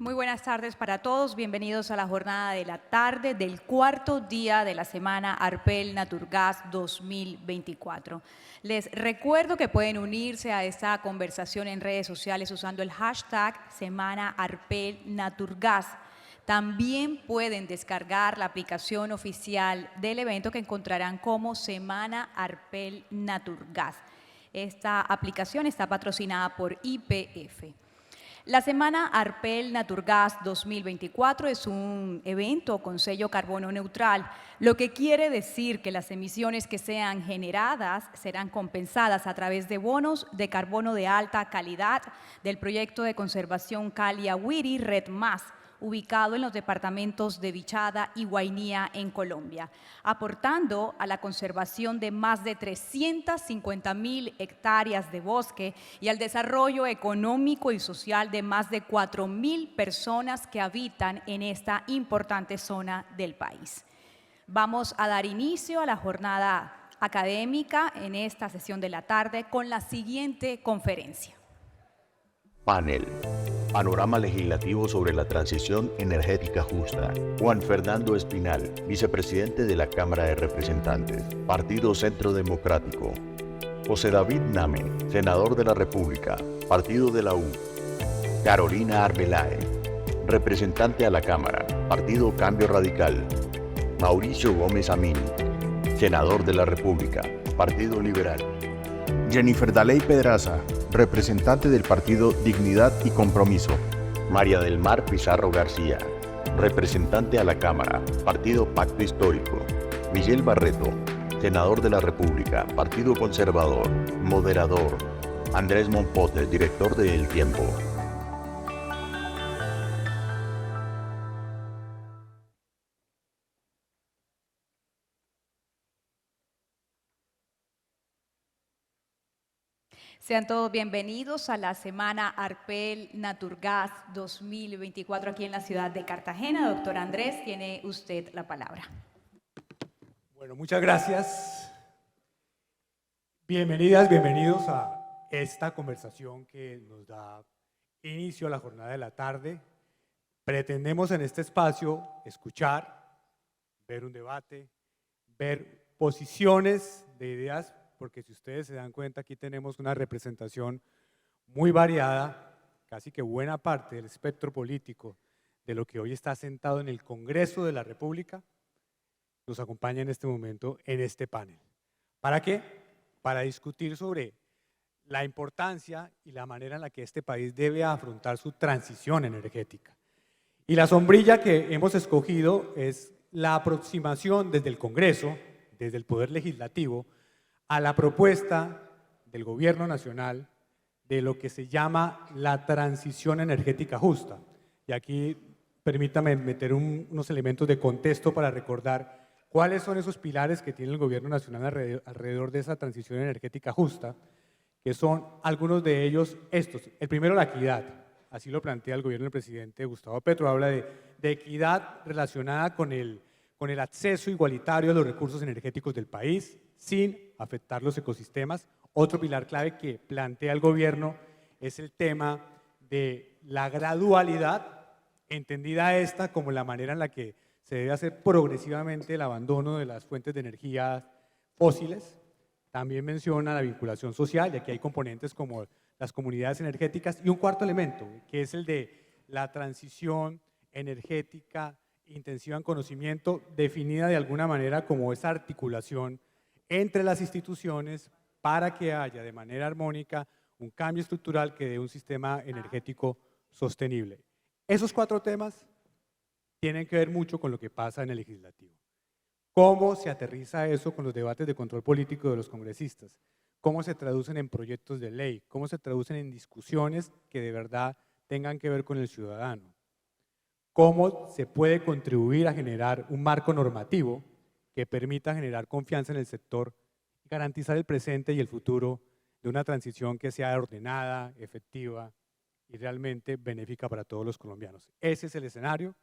Muy buenas tardes para todos, bienvenidos a la jornada de la tarde del cuarto día de la semana Arpel Naturgas 2024. Les recuerdo que pueden unirse a esta conversación en redes sociales usando el hashtag Semana Arpel Naturgas. También pueden descargar la aplicación oficial del evento que encontrarán como Semana Arpel Naturgas. Esta aplicación está patrocinada por YPF. La Semana Arpel Naturgas 2024 es un evento con sello carbono neutral, lo que quiere decir que las emisiones que sean generadas serán compensadas a través de bonos de carbono de alta calidad del proyecto de conservación Caliawiri Red Más, ubicado en los departamentos de Vichada y Guainía en Colombia, aportando a la conservación de más de 350.000 hectáreas de bosque y al desarrollo económico y social de más de 4.000 personas que habitan en esta importante zona del país. Vamos a dar inicio a la jornada académica en esta sesión de la tarde con la siguiente conferencia. Panel. Panorama legislativo sobre la transición energética justa. Juan Fernando Espinal, vicepresidente de la Cámara de Representantes, Partido Centro Democrático. José David Name, senador de la República, Partido de la U. Carolina Arbeláez, representante a la Cámara, Partido Cambio Radical. Mauricio Gómez Amín, senador de la República, Partido Liberal. Jennifer Daley Pedraza, representante del Partido Dignidad y Compromiso. María del Mar Pizarro García, representante a la Cámara, Partido Pacto Histórico. Miguel Barreto, senador de la República, Partido Conservador, moderador. Andrés Mompotes, director de El Tiempo. Sean todos bienvenidos a la Semana Arpel Naturgas 2024 aquí en la ciudad de Cartagena. Doctor Andrés, tiene usted la palabra. Bueno, muchas gracias. Bienvenidas, bienvenidos a esta conversación que nos da inicio a la jornada de la tarde. Pretendemos en este espacio escuchar, ver un debate, ver posiciones de ideas, porque si ustedes se dan cuenta, aquí tenemos una representación muy variada, casi que buena parte del espectro político de lo que hoy está sentado en el Congreso de la República, nos acompaña en este momento en este panel. ¿Para qué? Para discutir sobre la importancia y la manera en la que este país debe afrontar su transición energética. Y la sombrilla que hemos escogido es la aproximación desde el Congreso, desde el Poder Legislativo, a la propuesta del Gobierno Nacional de lo que se llama la transición energética justa. Y aquí permítame meter unos elementos de contexto para recordar cuáles son esos pilares que tiene el Gobierno Nacional alrededor de esa transición energética justa, que son algunos de ellos estos. El primero, la equidad. Así lo plantea el gobierno del presidente Gustavo Petro. Habla de equidad relacionada con el acceso igualitario a los recursos energéticos del país, sin afectar los ecosistemas. Otro pilar clave que plantea el gobierno es el tema de la gradualidad, entendida esta como la manera en la que se debe hacer progresivamente el abandono de las fuentes de energía fósiles. También menciona la vinculación social, y aquí hay componentes como las comunidades energéticas. Y un cuarto elemento, que es el de la transición energética intensiva en conocimiento, definida de alguna manera como esa articulación entre las instituciones para que haya de manera armónica un cambio estructural que dé un sistema energético sostenible. Esos cuatro temas tienen que ver mucho con lo que pasa en el legislativo. ¿Cómo se aterriza eso con los debates de control político de los congresistas? ¿Cómo se traducen en proyectos de ley? ¿Cómo se traducen en discusiones que de verdad tengan que ver con el ciudadano? ¿Cómo se puede contribuir a generar un marco normativo que permita generar confianza en el sector y garantizar el presente y el futuro de una transición que sea ordenada, efectiva y realmente benéfica para todos los colombianos? Ese es el escenario.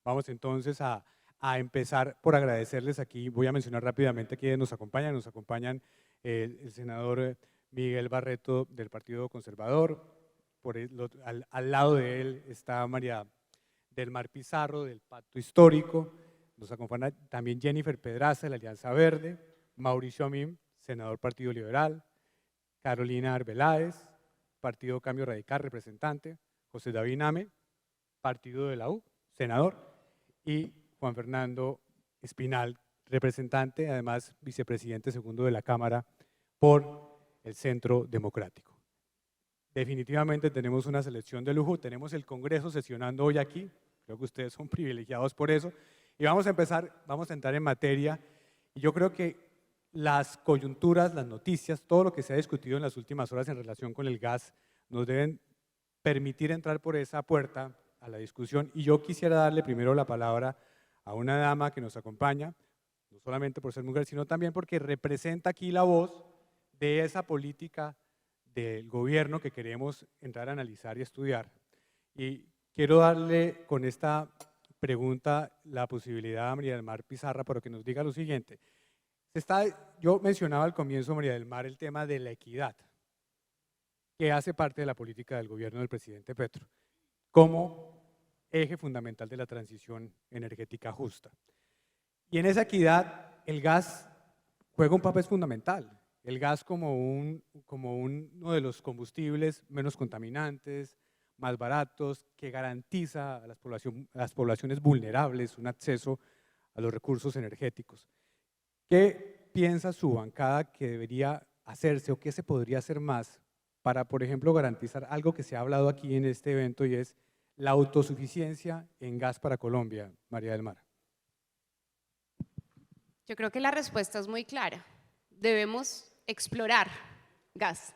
Vamos entonces a empezar por agradecerles aquí. Voy a mencionar rápidamente quienes nos acompañan. Nos acompañan el senador Miguel Barreto del Partido Conservador. Al lado de él está María Del Mar Pizarro, del Pacto Histórico. Nos acompaña también Jennifer Pedraza, de la Alianza Verde, Mauricio Amim, senador Partido Liberal, Carolina Arbeláez, Partido Cambio Radical, representante, José David Name, Partido de la U, senador, y Juan Fernando Espinal, representante, además vicepresidente segundo de la Cámara por el Centro Democrático. Definitivamente tenemos una selección de lujo, tenemos el Congreso sesionando hoy aquí, creo que ustedes son privilegiados por eso, y vamos a entrar en materia, y yo creo que las coyunturas, las noticias, todo lo que se ha discutido en las últimas horas en relación con el gas, nos deben permitir entrar por esa puerta a la discusión, y yo quisiera darle primero la palabra a una dama que nos acompaña, no solamente por ser mujer, sino también porque representa aquí la voz de esa política del gobierno que queremos entrar a analizar y estudiar. Y quiero darle con esta pregunta la posibilidad a María del Mar Pizarra para que nos diga lo siguiente. Yo mencionaba al comienzo, María del Mar, el tema de la equidad, que hace parte de la política del gobierno del presidente Petro, como eje fundamental de la transición energética justa. Y en esa equidad, el gas juega un papel fundamental. El gas como uno de los combustibles menos contaminantes, más baratos, que garantiza a las poblaciones vulnerables un acceso a los recursos energéticos. ¿Qué piensa su bancada que debería hacerse o qué se podría hacer más para, por ejemplo, garantizar algo que se ha hablado aquí en este evento y es la autosuficiencia en gas para Colombia, María del Mar? Yo creo que la respuesta es muy clara. Debemos explorar gas.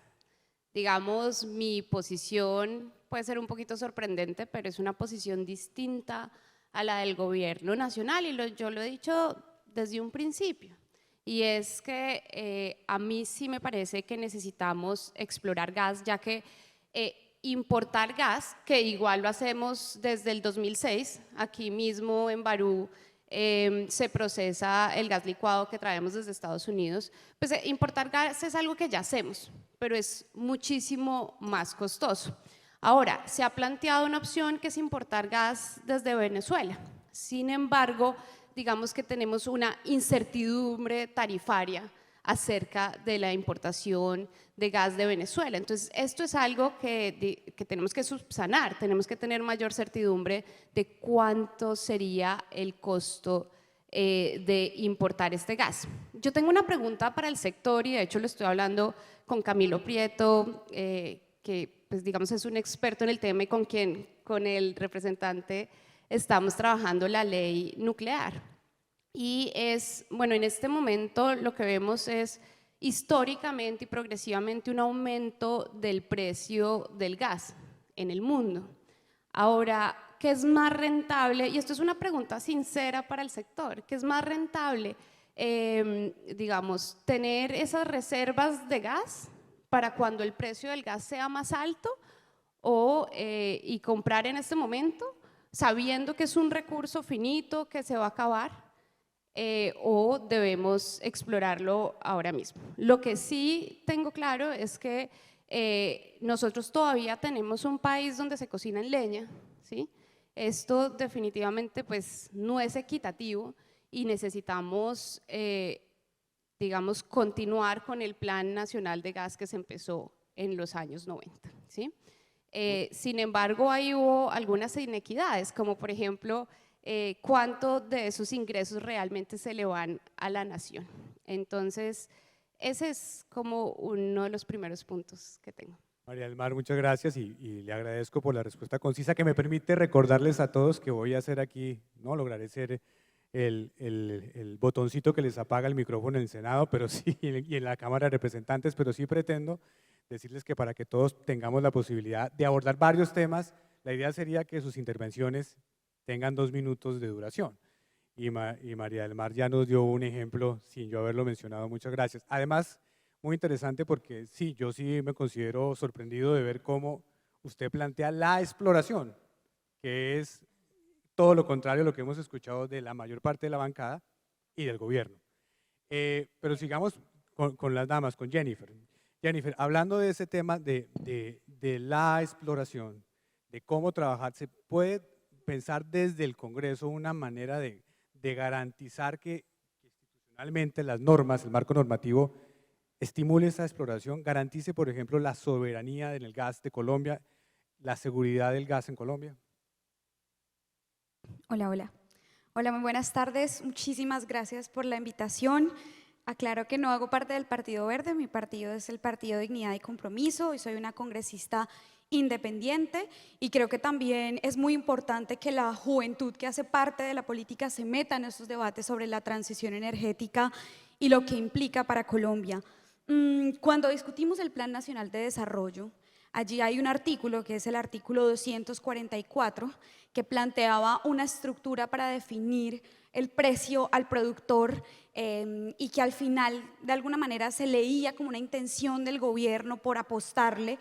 Digamos, mi posición puede ser un poquito sorprendente, pero es una posición distinta a la del gobierno nacional y yo lo he dicho desde un principio. Y es que a mí sí me parece que necesitamos explorar gas, ya que importar gas, que igual lo hacemos desde el 2006, aquí mismo en Barú, se procesa el gas licuado que traemos desde Estados Unidos, pues importar gas es algo que ya hacemos, pero es muchísimo más costoso. Ahora, se ha planteado una opción que es importar gas desde Venezuela. Sin embargo, digamos que tenemos una incertidumbre tarifaria acerca de la importación de gas de Venezuela. Entonces, esto es algo que tenemos que subsanar, tenemos que tener mayor certidumbre de cuánto sería el costo de importar este gas. Yo tengo una pregunta para el sector y de hecho lo estoy hablando con Camilo Prieto, que pues, digamos es un experto en el tema y con el representante estamos trabajando la ley nuclear. Y bueno, en este momento lo que vemos es históricamente y progresivamente un aumento del precio del gas en el mundo. Ahora, ¿qué es más rentable? Y esto es una pregunta sincera para el sector. ¿Qué es más rentable? Digamos, tener esas reservas de gas para cuando el precio del gas sea más alto y comprar en este momento sabiendo que es un recurso finito que se va a acabar. O debemos explorarlo ahora mismo. Lo que sí tengo claro es que nosotros todavía tenemos un país donde se cocina en leña, ¿sí? Esto definitivamente pues, no es equitativo y necesitamos, digamos, continuar con el Plan Nacional de Gas que se empezó en los años 90, ¿sí? Sin embargo, ahí hubo algunas inequidades, como por ejemplo, cuánto de esos ingresos realmente se le van a la nación. Entonces, ese es como uno de los primeros puntos que tengo. María del Mar, muchas gracias y le agradezco por la respuesta concisa que me permite recordarles a todos que voy a hacer aquí, no lograré ser el botoncito que les apaga el micrófono en el Senado, pero sí, y en la Cámara de Representantes, pero sí pretendo decirles que para que todos tengamos la posibilidad de abordar varios temas, la idea sería que sus intervenciones tengan 2 minutos de duración. Y María del Mar ya nos dio un ejemplo sin yo haberlo mencionado, muchas gracias. Además, muy interesante porque sí, yo sí me considero sorprendido de ver cómo usted plantea la exploración, que es todo lo contrario a lo que hemos escuchado de la mayor parte de la bancada y del gobierno. Pero sigamos con las damas, con Jennifer. Jennifer, hablando de ese tema de la exploración, de cómo trabajar, ¿se puede pensar desde el Congreso una manera de garantizar que institucionalmente las normas, el marco normativo, estimule esa exploración, garantice, por ejemplo, la soberanía en el gas de Colombia, la seguridad del gas en Colombia? Hola, hola. Hola, muy buenas tardes. Muchísimas gracias por la invitación. Aclaro que no hago parte del Partido Verde, mi partido es el Partido Dignidad y Compromiso y soy una congresista independiente, y creo que también es muy importante que la juventud que hace parte de la política se meta en estos debates sobre la transición energética y lo que implica para Colombia. Cuando discutimos el Plan Nacional de Desarrollo, allí hay un artículo que es el artículo 244 que planteaba una estructura para definir el precio al productor y que al final de alguna manera se leía como una intención del gobierno por apostarle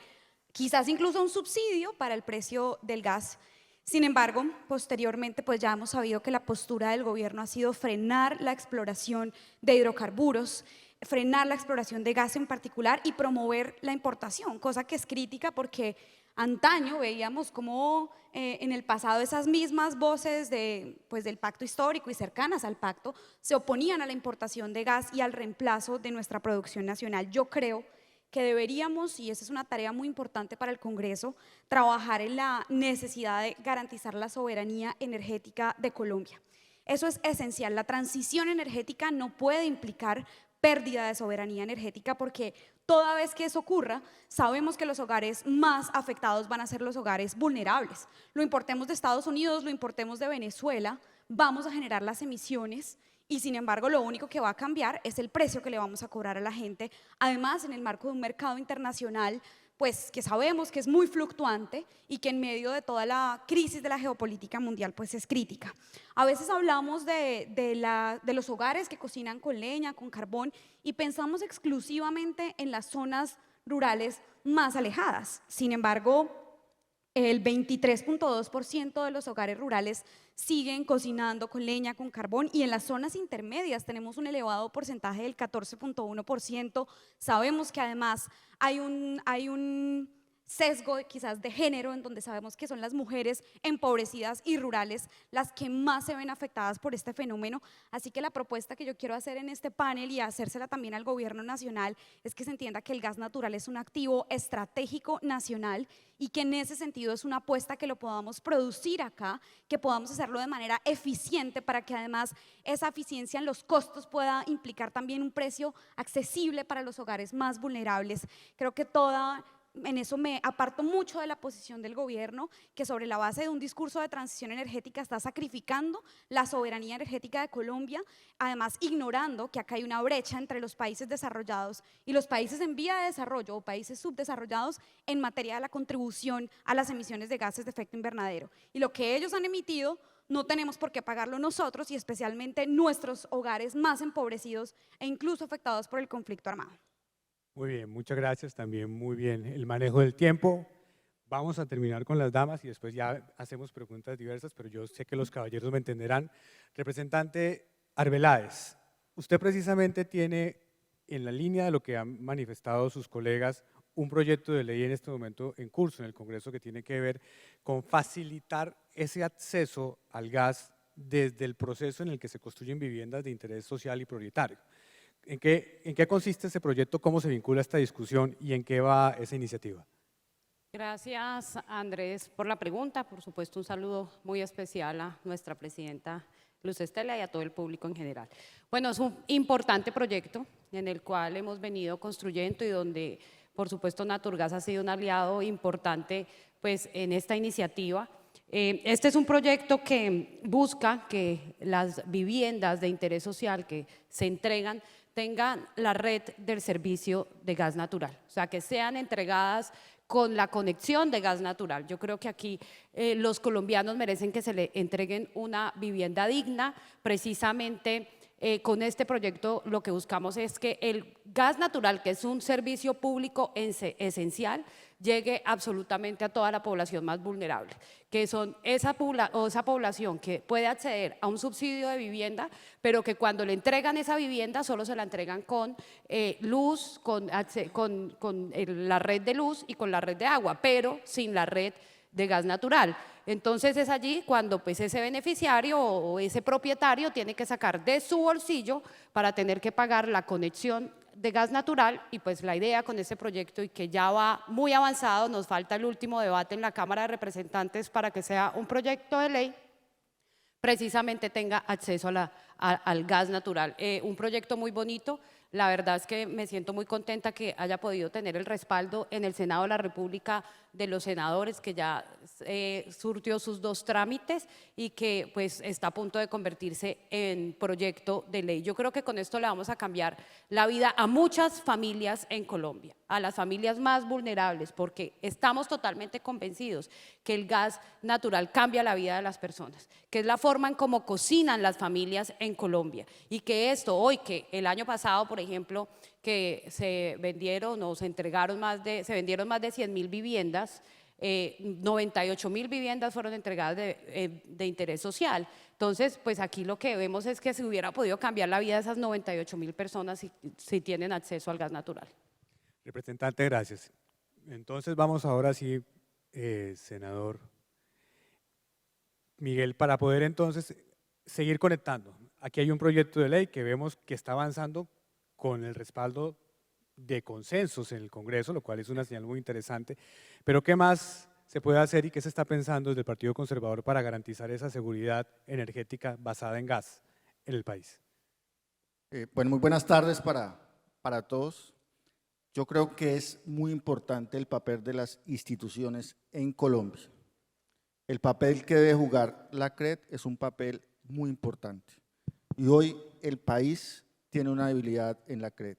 quizás incluso un subsidio para el precio del gas. Sin embargo, posteriormente pues ya hemos sabido que la postura del gobierno ha sido frenar la exploración de hidrocarburos, frenar la exploración de gas en particular y promover la importación, cosa que es crítica porque antaño veíamos como en el pasado esas mismas voces del pacto histórico y cercanas al pacto se oponían a la importación de gas y al reemplazo de nuestra producción nacional. Yo creo que deberíamos, y esa es una tarea muy importante para el Congreso, trabajar en la necesidad de garantizar la soberanía energética de Colombia. Eso es esencial. La transición energética no puede implicar pérdida de soberanía energética porque toda vez que eso ocurra, sabemos que los hogares más afectados van a ser los hogares vulnerables. Lo importemos de Estados Unidos, lo importemos de Venezuela, vamos a generar las emisiones y sin embargo lo único que va a cambiar es el precio que le vamos a cobrar a la gente. Además, en el marco de un mercado internacional pues que sabemos que es muy fluctuante y que en medio de toda la crisis de la geopolítica mundial pues es crítica. A veces hablamos de los hogares que cocinan con leña, con carbón y pensamos exclusivamente en las zonas rurales más alejadas. Sin embargo, el 23.2% de los hogares rurales siguen cocinando con leña, con carbón, y en las zonas intermedias tenemos un elevado porcentaje del 14.1%. Sabemos que además hay un sesgo quizás de género en donde sabemos que son las mujeres empobrecidas y rurales las que más se ven afectadas por este fenómeno. Así que la propuesta que yo quiero hacer en este panel y hacérsela también al gobierno nacional es que se entienda que el gas natural es un activo estratégico nacional y que en ese sentido es una apuesta que lo podamos producir acá, que podamos hacerlo de manera eficiente para que además esa eficiencia en los costos pueda implicar también un precio accesible para los hogares más vulnerables. Creo que en eso me aparto mucho de la posición del gobierno, que sobre la base de un discurso de transición energética está sacrificando la soberanía energética de Colombia, además ignorando que acá hay una brecha entre los países desarrollados y los países en vía de desarrollo o países subdesarrollados en materia de la contribución a las emisiones de gases de efecto invernadero. Y lo que ellos han emitido no tenemos por qué pagarlo nosotros y especialmente nuestros hogares más empobrecidos e incluso afectados por el conflicto armado. Muy bien, muchas gracias, también muy bien el manejo del tiempo. Vamos a terminar con las damas y después ya hacemos preguntas diversas, pero yo sé que los caballeros me entenderán. Representante Arbeláez, usted precisamente tiene en la línea de lo que han manifestado sus colegas un proyecto de ley en este momento en curso en el Congreso que tiene que ver con facilitar ese acceso al gas desde el proceso en el que se construyen viviendas de interés social y prioritario. ¿En qué consiste ese proyecto? ¿Cómo se vincula esta discusión y en qué va esa iniciativa? Gracias, Andrés, por la pregunta. Por supuesto, un saludo muy especial a nuestra presidenta Luz Estela y a todo el público en general. Bueno, es un importante proyecto en el cual hemos venido construyendo y donde, por supuesto, Naturgas ha sido un aliado importante pues, en esta iniciativa. Este es un proyecto que busca que las viviendas de interés social que se entregan tengan la red del servicio de gas natural, o sea, que sean entregadas con la conexión de gas natural. Yo creo que aquí los colombianos merecen que se le entreguen una vivienda digna. Precisamente con este proyecto lo que buscamos es que el gas natural, que es un servicio público esencial, llegue absolutamente a toda la población más vulnerable, que son esa población que puede acceder a un subsidio de vivienda, pero que cuando le entregan esa vivienda solo se la entregan con luz, con la red de luz y con la red de agua, pero sin la red de gas natural. Entonces es allí cuando pues ese beneficiario o ese propietario tiene que sacar de su bolsillo para tener que pagar la conexión de gas natural. Y pues la idea con este proyecto, y que ya va muy avanzado, nos falta el último debate en la Cámara de Representantes para que sea un proyecto de ley, precisamente tenga acceso al gas natural. Un proyecto muy bonito. La verdad es que me siento muy contenta que haya podido tener el respaldo en el Senado de la República de los senadores, que ya surtió sus 2 trámites y que pues está a punto de convertirse en proyecto de ley. Yo creo que con esto le vamos a cambiar la vida a muchas familias en Colombia, a las familias más vulnerables, porque estamos totalmente convencidos que el gas natural cambia la vida de las personas, que es la forma en cómo cocinan las familias en Colombia, y que esto hoy, que el año pasado, por ejemplo, que se vendieron 100.000 viviendas, 98.000 viviendas fueron entregadas de interés social. Entonces, pues aquí lo que vemos es que se hubiera podido cambiar la vida de esas 98.000 personas si tienen acceso al gas natural. Representante, gracias. Entonces vamos ahora sí, senador Miguel, para poder entonces seguir conectando. Aquí hay un proyecto de ley que vemos que está avanzando con el respaldo de consensos en el Congreso, lo cual es una señal muy interesante. Pero ¿qué más se puede hacer y qué se está pensando desde el Partido Conservador para garantizar esa seguridad energética basada en gas en el país? Bueno, muy buenas tardes para todos. Yo creo que es muy importante el papel de las instituciones en Colombia. El papel que debe jugar la CRED es un papel muy importante. Y hoy el país tiene una debilidad en la CRED.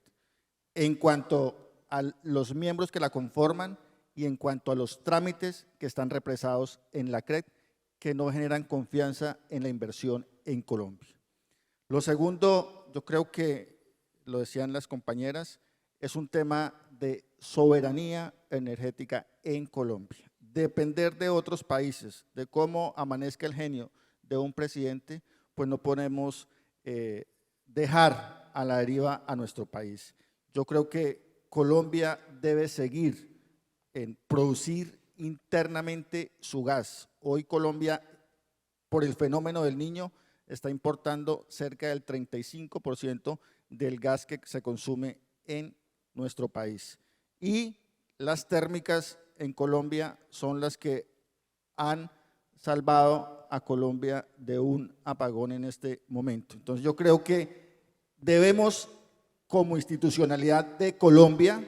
En cuanto a los miembros que la conforman y en cuanto a los trámites que están represados en la CRED, que no generan confianza en la inversión en Colombia. Lo segundo, yo creo que, lo decían las compañeras, es un tema de soberanía energética en Colombia. Depender de otros países, de cómo amanezca el genio de un presidente, pues no podemos dejar a la deriva a nuestro país. Yo creo que Colombia debe seguir en producir internamente su gas. Hoy Colombia, por el fenómeno del Niño, está importando cerca del 35% del gas que se consume en nuestro país. Y las térmicas en Colombia son las que han salvado a Colombia de un apagón en este momento. Entonces yo creo que debemos, como institucionalidad de Colombia,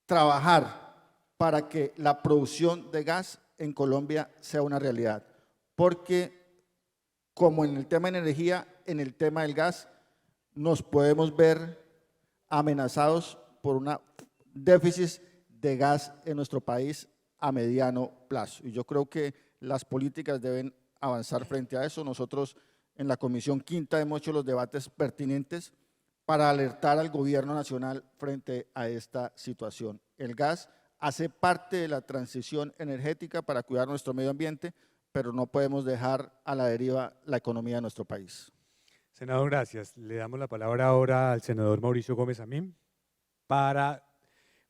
trabajar para que la producción de gas en Colombia sea una realidad, porque como en el tema de energía, en el tema del gas, nos podemos ver amenazados por un déficit de gas en nuestro país a mediano plazo. Y yo creo que las políticas deben avanzar frente a eso. Nosotros en la Comisión Quinta hemos hecho los debates pertinentes para alertar al gobierno nacional frente a esta situación. El gas hace parte de la transición energética para cuidar nuestro medio ambiente, pero no podemos dejar a la deriva la economía de nuestro país. Senador, gracias. Le damos la palabra ahora al senador Mauricio Gómez Amín para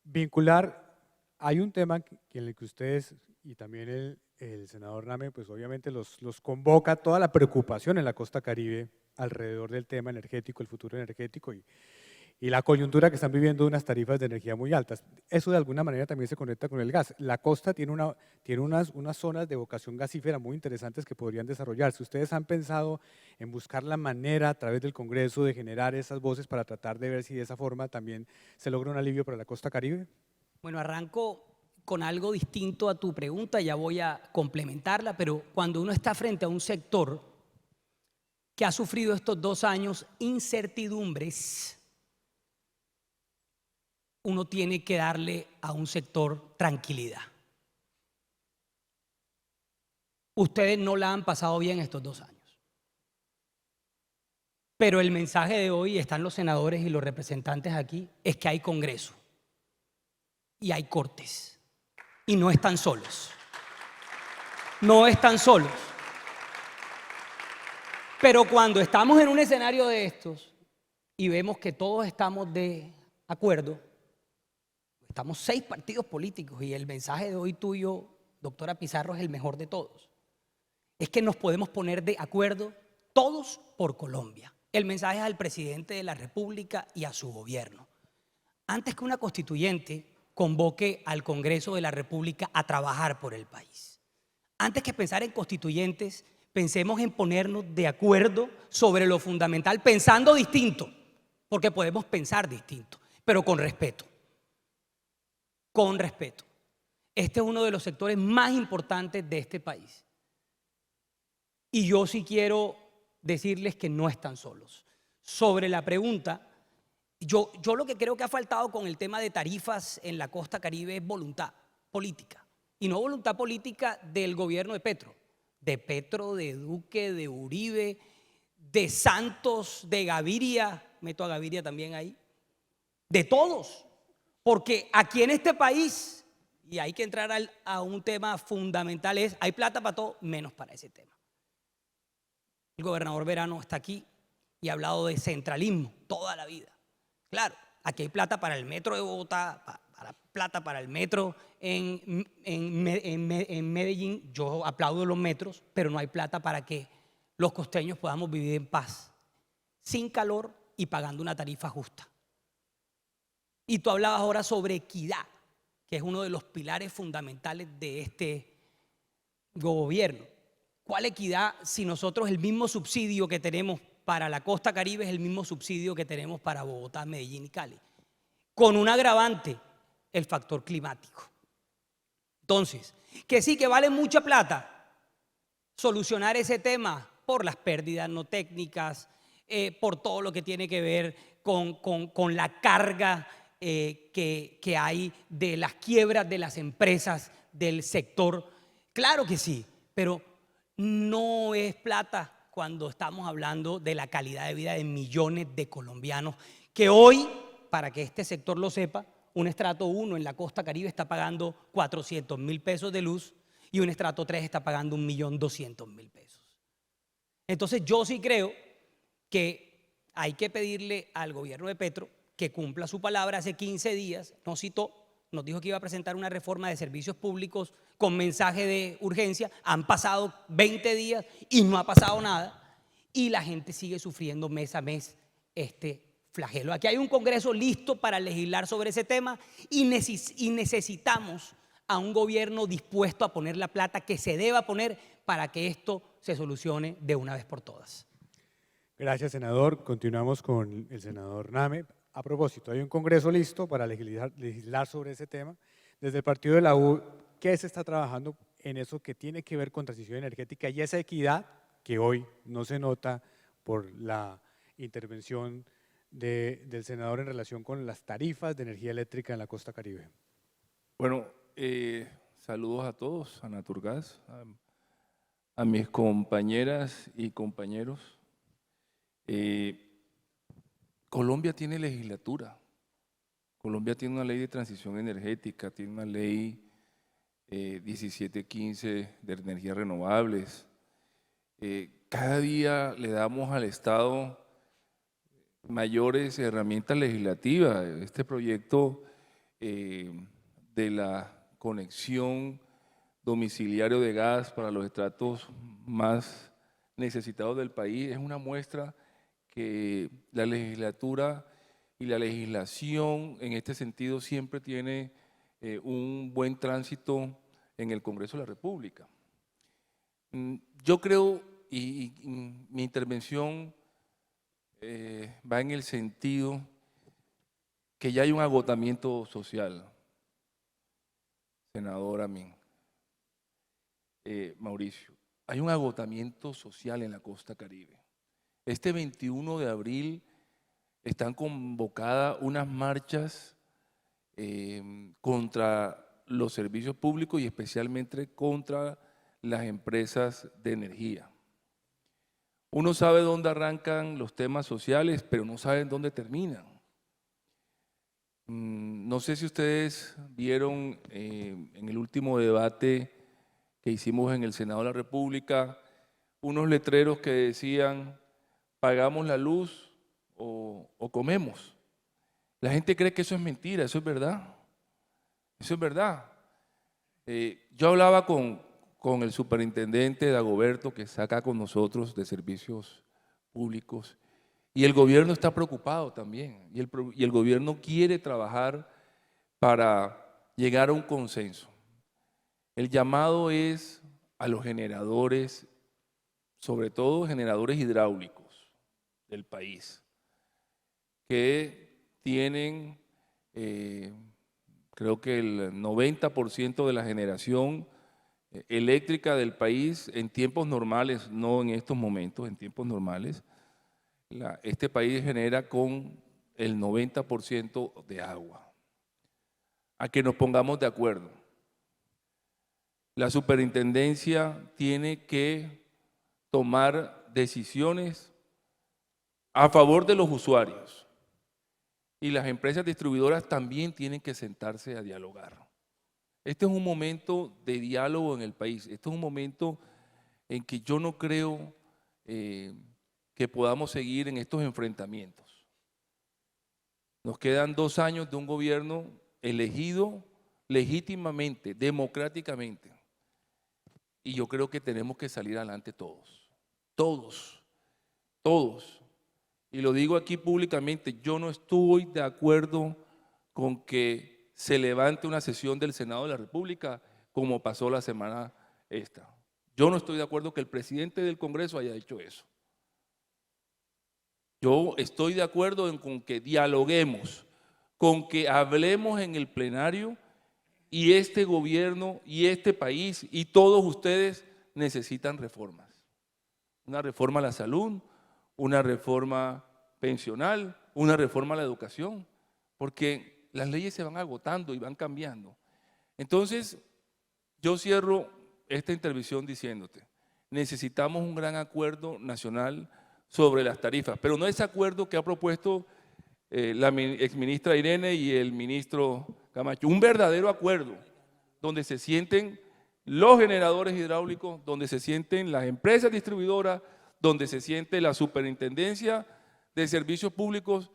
vincular. Hay un tema en el que ustedes y también el senador Name, pues obviamente los convoca toda la preocupación en la costa Caribe alrededor del tema energético, el futuro energético y la coyuntura que están viviendo unas tarifas de energía muy altas. Eso de alguna manera también se conecta con el gas. La costa tiene unas zonas de vocación gasífera muy interesantes que podrían desarrollarse. ¿Ustedes han pensado en buscar la manera a través del Congreso de generar esas voces para tratar de ver si de esa forma también se logra un alivio para la costa Caribe? Bueno, arranco con algo distinto a tu pregunta, ya voy a complementarla, pero cuando uno está frente a un sector que ha sufrido estos 2 años incertidumbres, uno tiene que darle a un sector tranquilidad. Ustedes no la han pasado bien estos 2 años. Pero el mensaje de hoy, están los senadores y los representantes aquí, es que hay Congreso y hay cortes. Y no están solos. No están solos. Pero cuando estamos en un escenario de estos y vemos que todos estamos de acuerdo, estamos 6 partidos políticos y el mensaje de hoy tuyo, doctora Pizarro, es el mejor de todos. Es que nos podemos poner de acuerdo todos por Colombia. El mensaje es al presidente de la República y a su gobierno. Antes que una constituyente convoque al Congreso de la República a trabajar por el país. Antes que pensar en constituyentes, pensemos en ponernos de acuerdo sobre lo fundamental, pensando distinto, porque podemos pensar distinto, pero con respeto. Con respeto. Este es uno de los sectores más importantes de este país. Y yo sí quiero decirles que no están solos. Sobre la pregunta, yo lo que creo que ha faltado con el tema de tarifas en la costa Caribe es voluntad política. Y no voluntad política del gobierno de Petro, de Duque, de Uribe, de Santos, de Gaviria, meto a Gaviria también ahí, de todos. Porque aquí en este país, y hay que entrar a un tema fundamental, es hay plata para todo, menos para ese tema. El gobernador Verano está aquí y ha hablado de centralismo toda la vida. Claro, aquí hay plata para el metro de Bogotá, plata para el metro en Medellín. Yo aplaudo los metros, pero no hay plata para que los costeños podamos vivir en paz, sin calor y pagando una tarifa justa. Y tú hablabas ahora sobre equidad, que es uno de los pilares fundamentales de este gobierno. ¿Cuál equidad si nosotros el mismo subsidio que tenemos para la costa Caribe es el mismo subsidio que tenemos para Bogotá, Medellín y Cali? Con un agravante, el factor climático. Entonces, que sí que vale mucha plata solucionar ese tema por las pérdidas no técnicas, por todo lo que tiene que ver con la carga que hay de las quiebras de las empresas del sector. Claro que sí, pero no es plata cuando estamos hablando de la calidad de vida de millones de colombianos que hoy, para que este sector lo sepa, un estrato 1 en la costa Caribe está pagando 400.000 pesos de luz y un estrato 3 está pagando 1.200.000 pesos. Entonces yo sí creo que hay que pedirle al gobierno de Petro que cumpla su palabra. Hace 15 días nos citó, nos dijo que iba a presentar una reforma de servicios públicos con mensaje de urgencia. Han pasado 20 días y no ha pasado nada y la gente sigue sufriendo mes a mes este flagelo. Aquí hay un Congreso listo para legislar sobre ese tema y necesitamos a un gobierno dispuesto a poner la plata que se deba poner para que esto se solucione de una vez por todas. Gracias, senador. Continuamos con el senador Name. A propósito, hay un Congreso listo para legislar sobre ese tema. Desde el partido de la U, ¿qué se está trabajando en eso que tiene que ver con transición energética y esa equidad que hoy no se nota por la intervención del senador en relación con las tarifas de energía eléctrica en la costa Caribe? Bueno, saludos a todos, a Naturgas, a mis compañeras y compañeros. Colombia tiene legislatura, Colombia tiene una ley de transición energética, tiene una ley 1715 de energías renovables. Cada día le damos al Estado mayores herramientas legislativas. Este proyecto de la conexión domiciliario de gas para los estratos más necesitados del país es una muestra que la legislatura y la legislación en este sentido siempre tiene un buen tránsito en el Congreso de la República. Yo creo, y mi intervención va en el sentido que ya hay un agotamiento social, senador Amin, Mauricio, hay un agotamiento social en la costa Caribe. Este 21 de abril están convocadas unas marchas contra los servicios públicos y especialmente contra las empresas de energía. Uno sabe dónde arrancan los temas sociales, pero no saben dónde terminan. No sé si ustedes vieron en el último debate que hicimos en el Senado de la República, unos letreros que decían, pagamos la luz o comemos. La gente cree que eso es mentira, eso es verdad. Eso es verdad. Yo hablaba con el superintendente Dagoberto, que está acá con nosotros de servicios públicos, y el gobierno está preocupado también, y el gobierno quiere trabajar para llegar a un consenso. El llamado es a los generadores, sobre todo generadores hidráulicos del país, que tienen, creo que el 90% de la generación eléctrica del país en tiempos normales, no en estos momentos, en tiempos normales, este país genera con el 90% de agua. A que nos pongamos de acuerdo. La superintendencia tiene que tomar decisiones a favor de los usuarios y las empresas distribuidoras también tienen que sentarse a dialogar. Este es un momento de diálogo en el país, este es un momento en que yo no creo que podamos seguir en estos enfrentamientos. Nos quedan 2 años de un gobierno elegido legítimamente, democráticamente, y yo creo que tenemos que salir adelante todos. Y lo digo aquí públicamente, yo no estoy de acuerdo con que se levante una sesión del Senado de la República como pasó la semana esta. Yo no estoy de acuerdo que el presidente del Congreso haya hecho eso. Yo estoy de acuerdo con que dialoguemos, con que hablemos en el plenario, y este gobierno y este país y todos ustedes necesitan reformas. Una reforma a la salud, una reforma pensional, una reforma a la educación, porque las leyes se van agotando y van cambiando. Entonces, yo cierro esta intervención diciéndote, necesitamos un gran acuerdo nacional sobre las tarifas, pero no ese acuerdo que ha propuesto la exministra Irene y el ministro Camacho, un verdadero acuerdo donde se sienten los generadores hidráulicos, donde se sienten las empresas distribuidoras, donde se siente la superintendencia de servicios públicos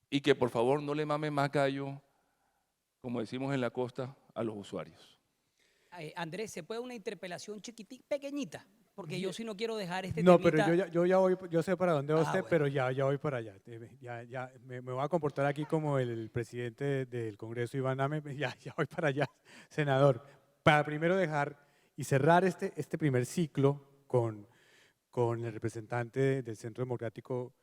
y que por favor no le mame más gallo, como decimos en la costa, a los usuarios. Andrés, ¿se puede una interpelación chiquitita, pequeñita? Porque yo sí no quiero dejar este No, temita. pero yo ya voy, yo sé para dónde va usted, bueno. pero ya voy para allá. Me voy a comportar aquí como el presidente del Congreso, Iván Name, ya voy para allá, senador. Para primero dejar y cerrar este primer ciclo con el representante del Centro Democrático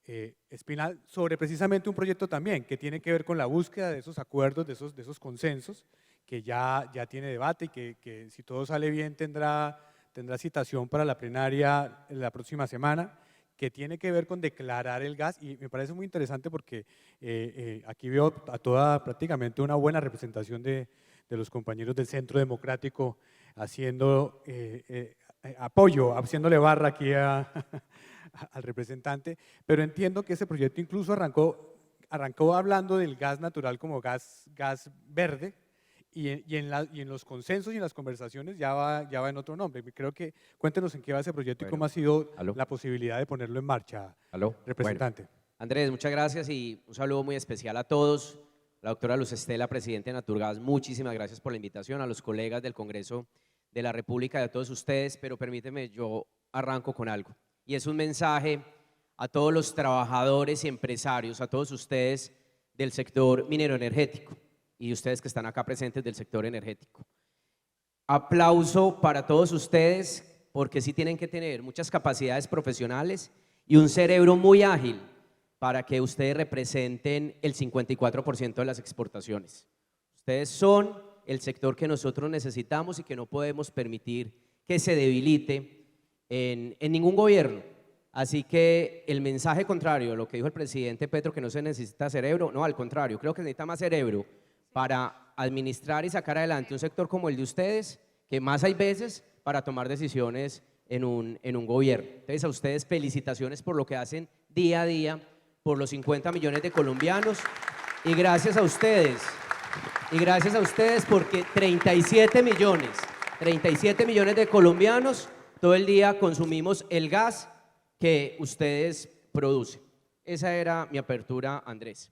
Espinal sobre precisamente un proyecto también que tiene que ver con la búsqueda de esos acuerdos, de esos consensos, que ya tiene debate y que si todo sale bien tendrá citación para la plenaria la próxima semana, que tiene que ver con declarar el gas, y me parece muy interesante porque aquí veo a toda prácticamente una buena representación de los compañeros del Centro Democrático haciendo apoyo, haciéndole barra aquí al representante, pero entiendo que ese proyecto incluso arrancó hablando del gas natural como gas verde, y en los consensos y en las conversaciones ya va en otro nombre. Creo que cuéntenos en qué va ese proyecto y cómo ha sido la posibilidad de ponerlo en marcha, representante. Bueno, Andrés, muchas gracias y un saludo muy especial a todos. La doctora Luz Estela, presidente de Naturgas, muchísimas gracias por la invitación, a los colegas del Congreso de la República y a todos ustedes, pero permíteme, yo arranco con algo. Y es un mensaje a todos los trabajadores y empresarios, a todos ustedes del sector minero energético y ustedes que están acá presentes del sector energético. Aplauso para todos ustedes porque sí tienen que tener muchas capacidades profesionales y un cerebro muy ágil para que ustedes representen el 54% de las exportaciones. Ustedes son el sector que nosotros necesitamos y que no podemos permitir que se debilite en ningún gobierno. Así que el mensaje contrario a lo que dijo el presidente Petro, que no se necesita cerebro, no, al contrario, creo que se necesita más cerebro para administrar y sacar adelante un sector como el de ustedes, que más hay veces para tomar decisiones en un gobierno. Entonces a ustedes felicitaciones por lo que hacen día a día, por los 50 millones de colombianos y gracias a ustedes porque 37 millones de colombianos todo el día consumimos el gas que ustedes producen. Esa era mi apertura, Andrés.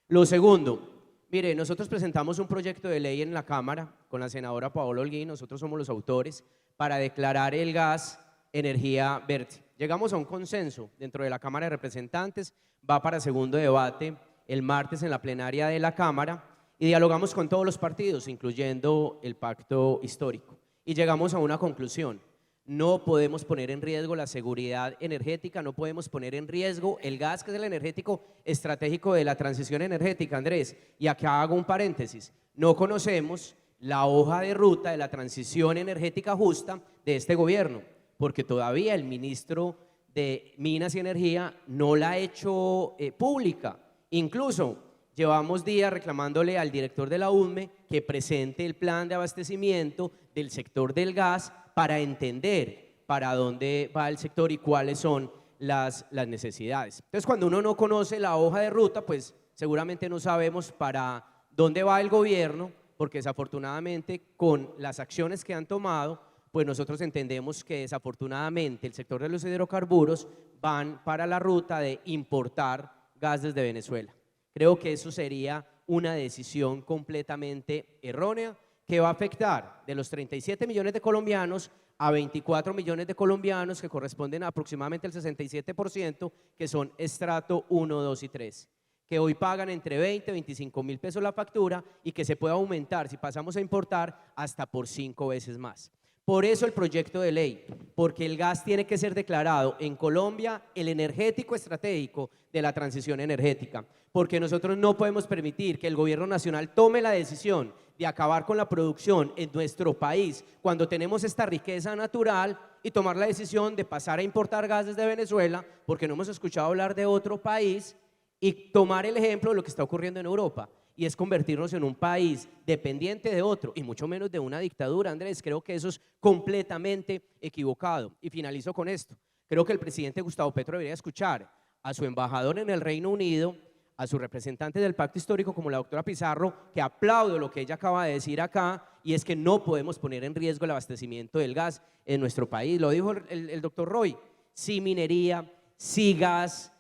Lo segundo, Mire, nosotros presentamos un proyecto de ley en la Cámara con la senadora Paola Holguín, nosotros somos los autores, para declarar el gas energía verde. Llegamos a un consenso dentro de la Cámara de Representantes, va para segundo debate el martes en la plenaria de la Cámara y dialogamos con todos los partidos, incluyendo el pacto histórico. Y llegamos a una conclusión: no podemos poner en riesgo la seguridad energética, no podemos poner en riesgo el gas, que es el energético estratégico de la transición energética, Andrés. Y acá hago un paréntesis: no conocemos la hoja de ruta de la transición energética justa de este gobierno, porque todavía el ministro de Minas y Energía no la ha hecho pública. Incluso llevamos días reclamándole al director de la UDME que presente el plan de abastecimiento del sector del gas para entender para dónde va el sector y cuáles son las necesidades. Entonces, cuando uno no conoce la hoja de ruta, pues seguramente no sabemos para dónde va el gobierno, porque desafortunadamente con las acciones que han tomado, pues nosotros entendemos que desafortunadamente el sector de los hidrocarburos van para la ruta de importar gas desde Venezuela. Creo que eso sería una decisión completamente errónea que va a afectar de los 37 millones de colombianos a 24 millones de colombianos, que corresponden a aproximadamente el 67%, que son estrato 1, 2 y 3, que hoy pagan entre 20 y 25 mil pesos la factura y que se puede aumentar, si pasamos a importar, hasta por 5 veces más. Por eso el proyecto de ley, porque el gas tiene que ser declarado en Colombia el energético estratégico de la transición energética, porque nosotros no podemos permitir que el gobierno nacional tome la decisión de acabar con la producción en nuestro país cuando tenemos esta riqueza natural y tomar la decisión de pasar a importar gas desde Venezuela, porque no hemos escuchado hablar de otro país, y tomar el ejemplo de lo que está ocurriendo en Europa, y es convertirnos en un país dependiente de otro, y mucho menos de una dictadura, Andrés. Creo que eso es completamente equivocado. Y finalizo con esto. Creo que el presidente Gustavo Petro debería escuchar a su embajador en el Reino Unido, a su representante del pacto histórico como la doctora Pizarro, que aplaudo lo que ella acaba de decir acá, y es que no podemos poner en riesgo el abastecimiento del gas en nuestro país. Lo dijo el doctor Roy: sí minería, sí gas,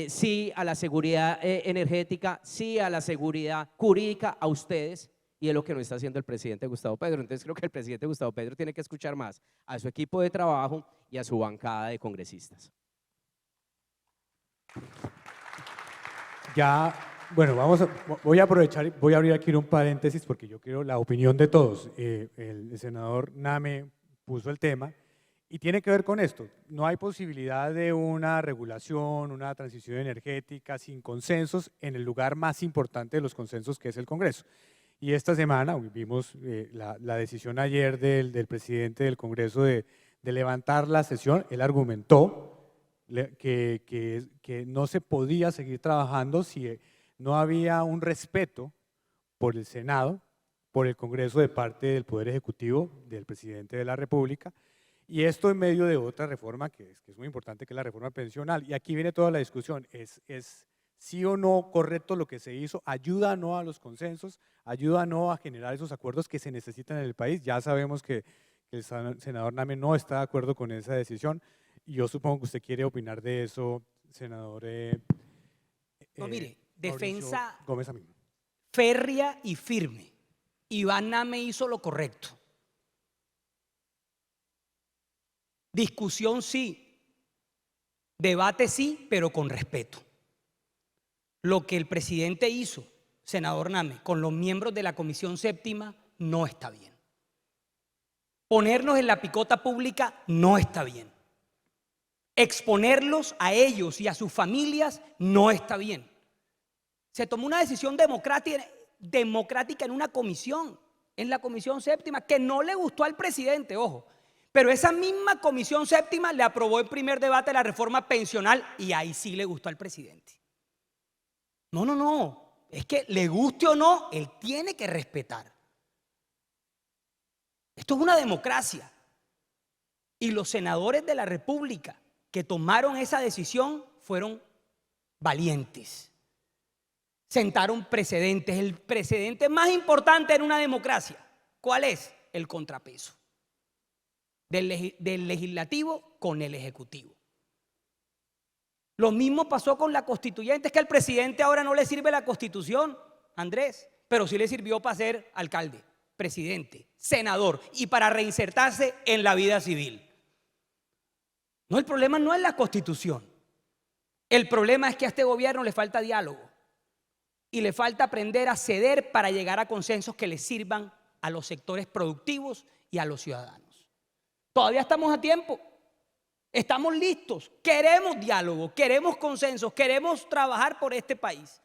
sí a la seguridad energética, sí a la seguridad jurídica, a ustedes, y es lo que no está haciendo el presidente Gustavo Petro. Entonces creo que el presidente Gustavo Petro tiene que escuchar más a su equipo de trabajo y a su bancada de congresistas. Ya, bueno, voy a aprovechar, voy a abrir aquí un paréntesis porque yo quiero la opinión de todos. El senador Name puso el tema y tiene que ver con esto. No hay posibilidad de una regulación, una transición energética sin consensos en el lugar más importante de los consensos, que es el Congreso. Y esta semana vimos la decisión ayer del presidente del Congreso de levantar la sesión. Él argumentó que no se podía seguir trabajando si no había un respeto por el Senado, por el Congreso de parte del Poder Ejecutivo, del presidente de la República, y esto en medio de otra reforma que es muy importante, que es la reforma pensional. Y aquí viene toda la discusión: ¿es sí o no correcto lo que se hizo? ¿Ayuda o no a los consensos? ¿Ayuda o no a generar esos acuerdos que se necesitan en el país? Ya sabemos que el senador Name no está de acuerdo con esa decisión. Y yo supongo que usted quiere opinar de eso, senador. No, mire, defensa Gómez Amino. Férrea y firme. Iván Name hizo lo correcto. Discusión sí, debate sí, pero con respeto. Lo que el presidente hizo, senador Name, con los miembros de la Comisión Séptima, no está bien. Ponernos en la picota pública no está bien. Exponerlos a ellos y a sus familias no está bien. Se tomó una decisión democrática en una comisión, en la Comisión Séptima, que no le gustó al presidente, ojo. Pero esa misma Comisión Séptima le aprobó el primer debate de la reforma pensional y ahí sí le gustó al presidente. No. Es que le guste o no, él tiene que respetar. Esto es una democracia. Y los senadores de la República que tomaron esa decisión fueron valientes. Sentaron precedentes. El precedente más importante en una democracia, ¿cuál es? El contrapeso del legislativo con el ejecutivo. Lo mismo pasó con la constituyente. Es que al presidente ahora no le sirve la Constitución. Andrés, pero sí le sirvió para ser alcalde, presidente, senador y para reinsertarse en la vida civil. No, el problema no es la Constitución. El problema es que a este gobierno le falta diálogo y le falta aprender a ceder para llegar a consensos que le sirvan a los sectores productivos y a los ciudadanos. Todavía estamos a tiempo. Estamos listos, queremos diálogo, queremos consensos, queremos trabajar por este país.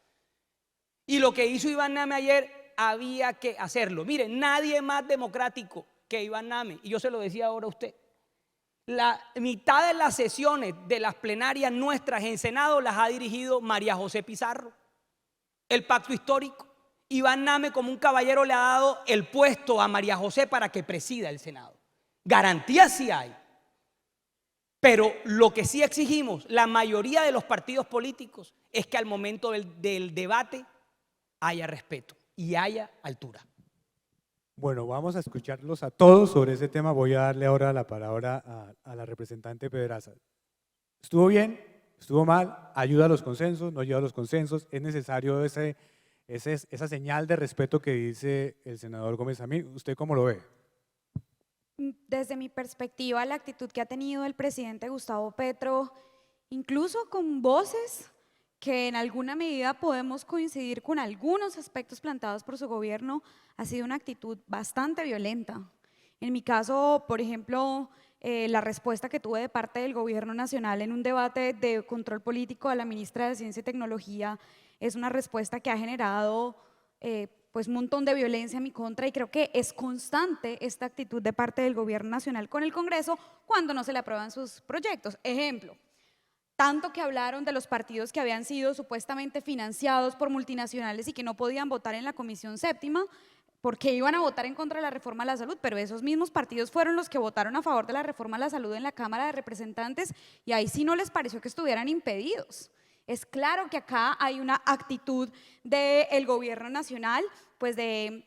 Y lo que hizo Iván Name ayer había que hacerlo. Mire, nadie más democrático que Iván Name, y yo se lo decía ahora a usted. La mitad de las sesiones de las plenarias nuestras en Senado las ha dirigido María José Pizarro. El pacto histórico. Iván Name, como un caballero, le ha dado el puesto a María José para que presida el Senado. Garantías sí hay. Pero lo que sí exigimos, la mayoría de los partidos políticos, es que al momento del debate haya respeto y haya altura. Bueno, vamos a escucharlos a todos sobre ese tema. Voy a darle ahora la palabra a la representante Pedraza. ¿Estuvo bien? ¿Estuvo mal? ¿Ayuda a los consensos? ¿No ayuda a los consensos? ¿Es necesario esa señal de respeto que dice el senador Gómez Amí? ¿Usted cómo lo ve? Desde mi perspectiva, la actitud que ha tenido el presidente Gustavo Petro, incluso con voces que en alguna medida podemos coincidir con algunos aspectos planteados por su gobierno, ha sido una actitud bastante violenta. En mi caso, por ejemplo, la respuesta que tuve de parte del gobierno nacional en un debate de control político a la ministra de Ciencia y Tecnología es una respuesta que ha generado pues un montón de violencia en mi contra, y creo que es constante esta actitud de parte del gobierno nacional con el Congreso cuando no se le aprueban sus proyectos. Ejemplo, tanto que hablaron de los partidos que habían sido supuestamente financiados por multinacionales y que no podían votar en la Comisión Séptima porque iban a votar en contra de la reforma a la salud, pero esos mismos partidos fueron los que votaron a favor de la reforma a la salud en la Cámara de Representantes, y ahí sí no les pareció que estuvieran impedidos. Es claro que acá hay una actitud del gobierno nacional, pues de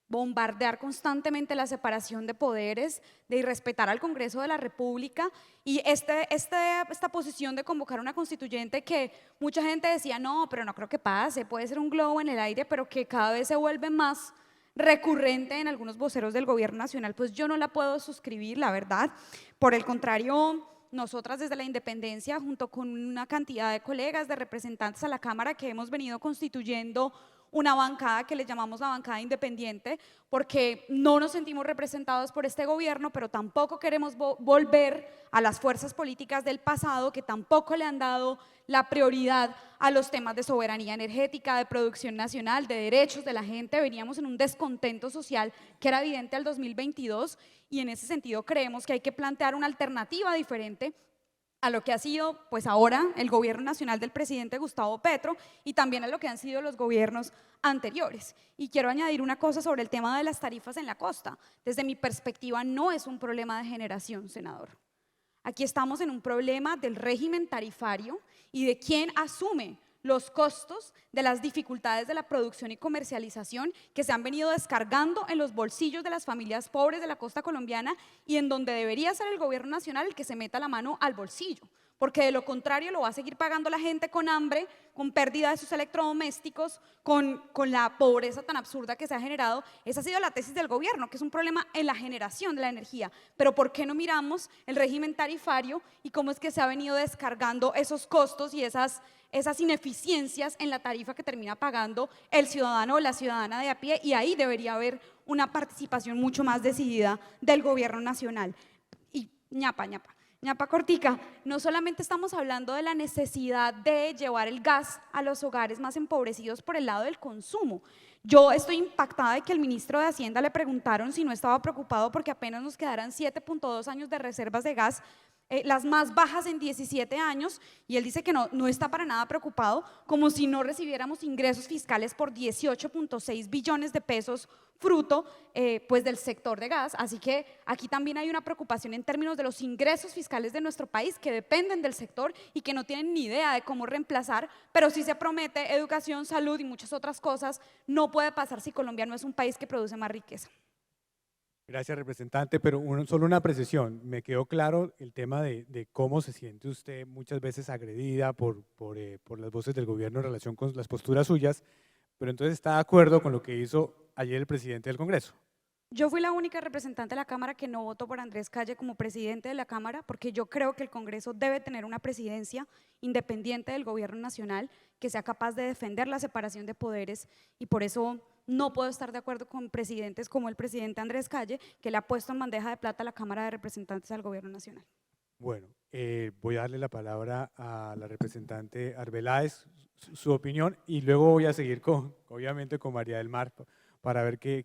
bombardear constantemente la separación de poderes, de irrespetar al Congreso de la República, y esta posición de convocar una constituyente que mucha gente decía, no, pero no creo que pase, puede ser un globo en el aire, pero que cada vez se vuelve más recurrente en algunos voceros del gobierno nacional, pues yo no la puedo suscribir, la verdad. Por el contrario, nosotras desde la independencia, junto con una cantidad de colegas, de representantes a la Cámara, que hemos venido constituyendo una bancada que le llamamos la bancada independiente, porque no nos sentimos representados por este gobierno, pero tampoco queremos volver a las fuerzas políticas del pasado, que tampoco le han dado la prioridad a los temas de soberanía energética, de producción nacional, de derechos de la gente. Veníamos en un descontento social que era evidente al 2022, y en ese sentido creemos que hay que plantear una alternativa diferente a lo que ha sido pues ahora el gobierno nacional del presidente Gustavo Petro, y también a lo que han sido los gobiernos anteriores. Y quiero añadir una cosa sobre el tema de las tarifas en la costa. Desde mi perspectiva no es un problema de generación, senador. Aquí estamos en un problema del régimen tarifario y de quién asume los costos de las dificultades de la producción y comercialización que se han venido descargando en los bolsillos de las familias pobres de la costa colombiana, y en donde debería ser el gobierno nacional el que se meta la mano al bolsillo, porque de lo contrario lo va a seguir pagando la gente con hambre, con pérdida de sus electrodomésticos, con la pobreza tan absurda que se ha generado. Esa ha sido la tesis del gobierno, que es un problema en la generación de la energía. Pero ¿por qué no miramos el régimen tarifario y cómo es que se ha venido descargando esos costos y esas ineficiencias en la tarifa que termina pagando el ciudadano o la ciudadana de a pie? Y ahí debería haber una participación mucho más decidida del gobierno nacional. Y ñapa cortica, no solamente estamos hablando de la necesidad de llevar el gas a los hogares más empobrecidos por el lado del consumo. Yo estoy impactada de que el ministro de Hacienda le preguntaron si no estaba preocupado porque apenas nos quedaran 7.2 años de reservas de gas, las más bajas en 17 años, y él dice que no está para nada preocupado, como si no recibiéramos ingresos fiscales por 18.6 billones de pesos fruto pues del sector de gas. Así que aquí también hay una preocupación en términos de los ingresos fiscales de nuestro país, que dependen del sector y que no tienen ni idea de cómo reemplazar, pero sí se promete educación, salud y muchas otras cosas. No puede pasar si Colombia no es un país que produce más riqueza. Gracias, representante, pero solo una precisión. Me quedó claro el tema de cómo se siente usted muchas veces agredida por las voces del gobierno en relación con las posturas suyas, pero entonces está de acuerdo con lo que hizo ayer el presidente del Congreso. Yo fui la única representante de la Cámara que no votó por Andrés Calle como presidente de la Cámara, porque yo creo que el Congreso debe tener una presidencia independiente del gobierno nacional que sea capaz de defender la separación de poderes, y por eso no puedo estar de acuerdo con presidentes como el presidente Andrés Calle, que le ha puesto en bandeja de plata a la Cámara de Representantes al gobierno nacional. Bueno, voy a darle la palabra a la representante Arbeláez, su opinión, y luego voy a seguir obviamente con María del Mar para ver qué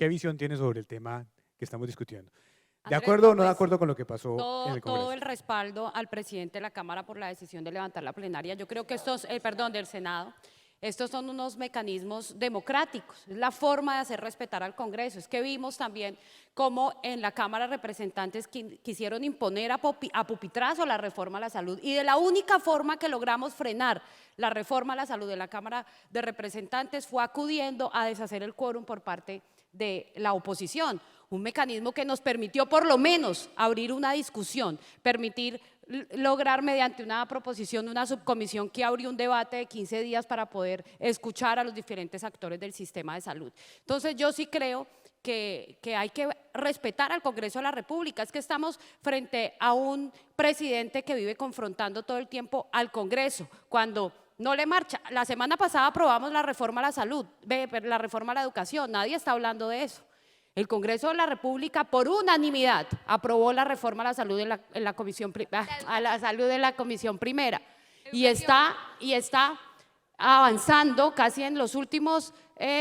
visión tiene sobre el tema que estamos discutiendo. ¿De Andrés, acuerdo o no de pues, acuerdo con lo que pasó en el Congreso? todo el respaldo al presidente de la Cámara por la decisión de levantar la plenaria. Yo creo que del Senado. Estos son unos mecanismos democráticos, es la forma de hacer respetar al Congreso. Es que vimos también cómo en la Cámara de Representantes quisieron imponer a pupitrazo la reforma a la salud, y de la única forma que logramos frenar la reforma a la salud de la Cámara de Representantes fue acudiendo a deshacer el quórum por parte de la oposición, un mecanismo que nos permitió por lo menos abrir una discusión, permitir lograr mediante una proposición, una subcomisión que abrió un debate de 15 días para poder escuchar a los diferentes actores del sistema de salud. Entonces yo sí creo que hay que respetar al Congreso de la República. Es que estamos frente a un presidente que vive confrontando todo el tiempo al Congreso, cuando no le marcha. La semana pasada aprobamos la reforma a la salud, la reforma a la educación, nadie está hablando de eso. El Congreso de la República por unanimidad aprobó la reforma a la salud en la comisión primera, y está avanzando casi en los últimos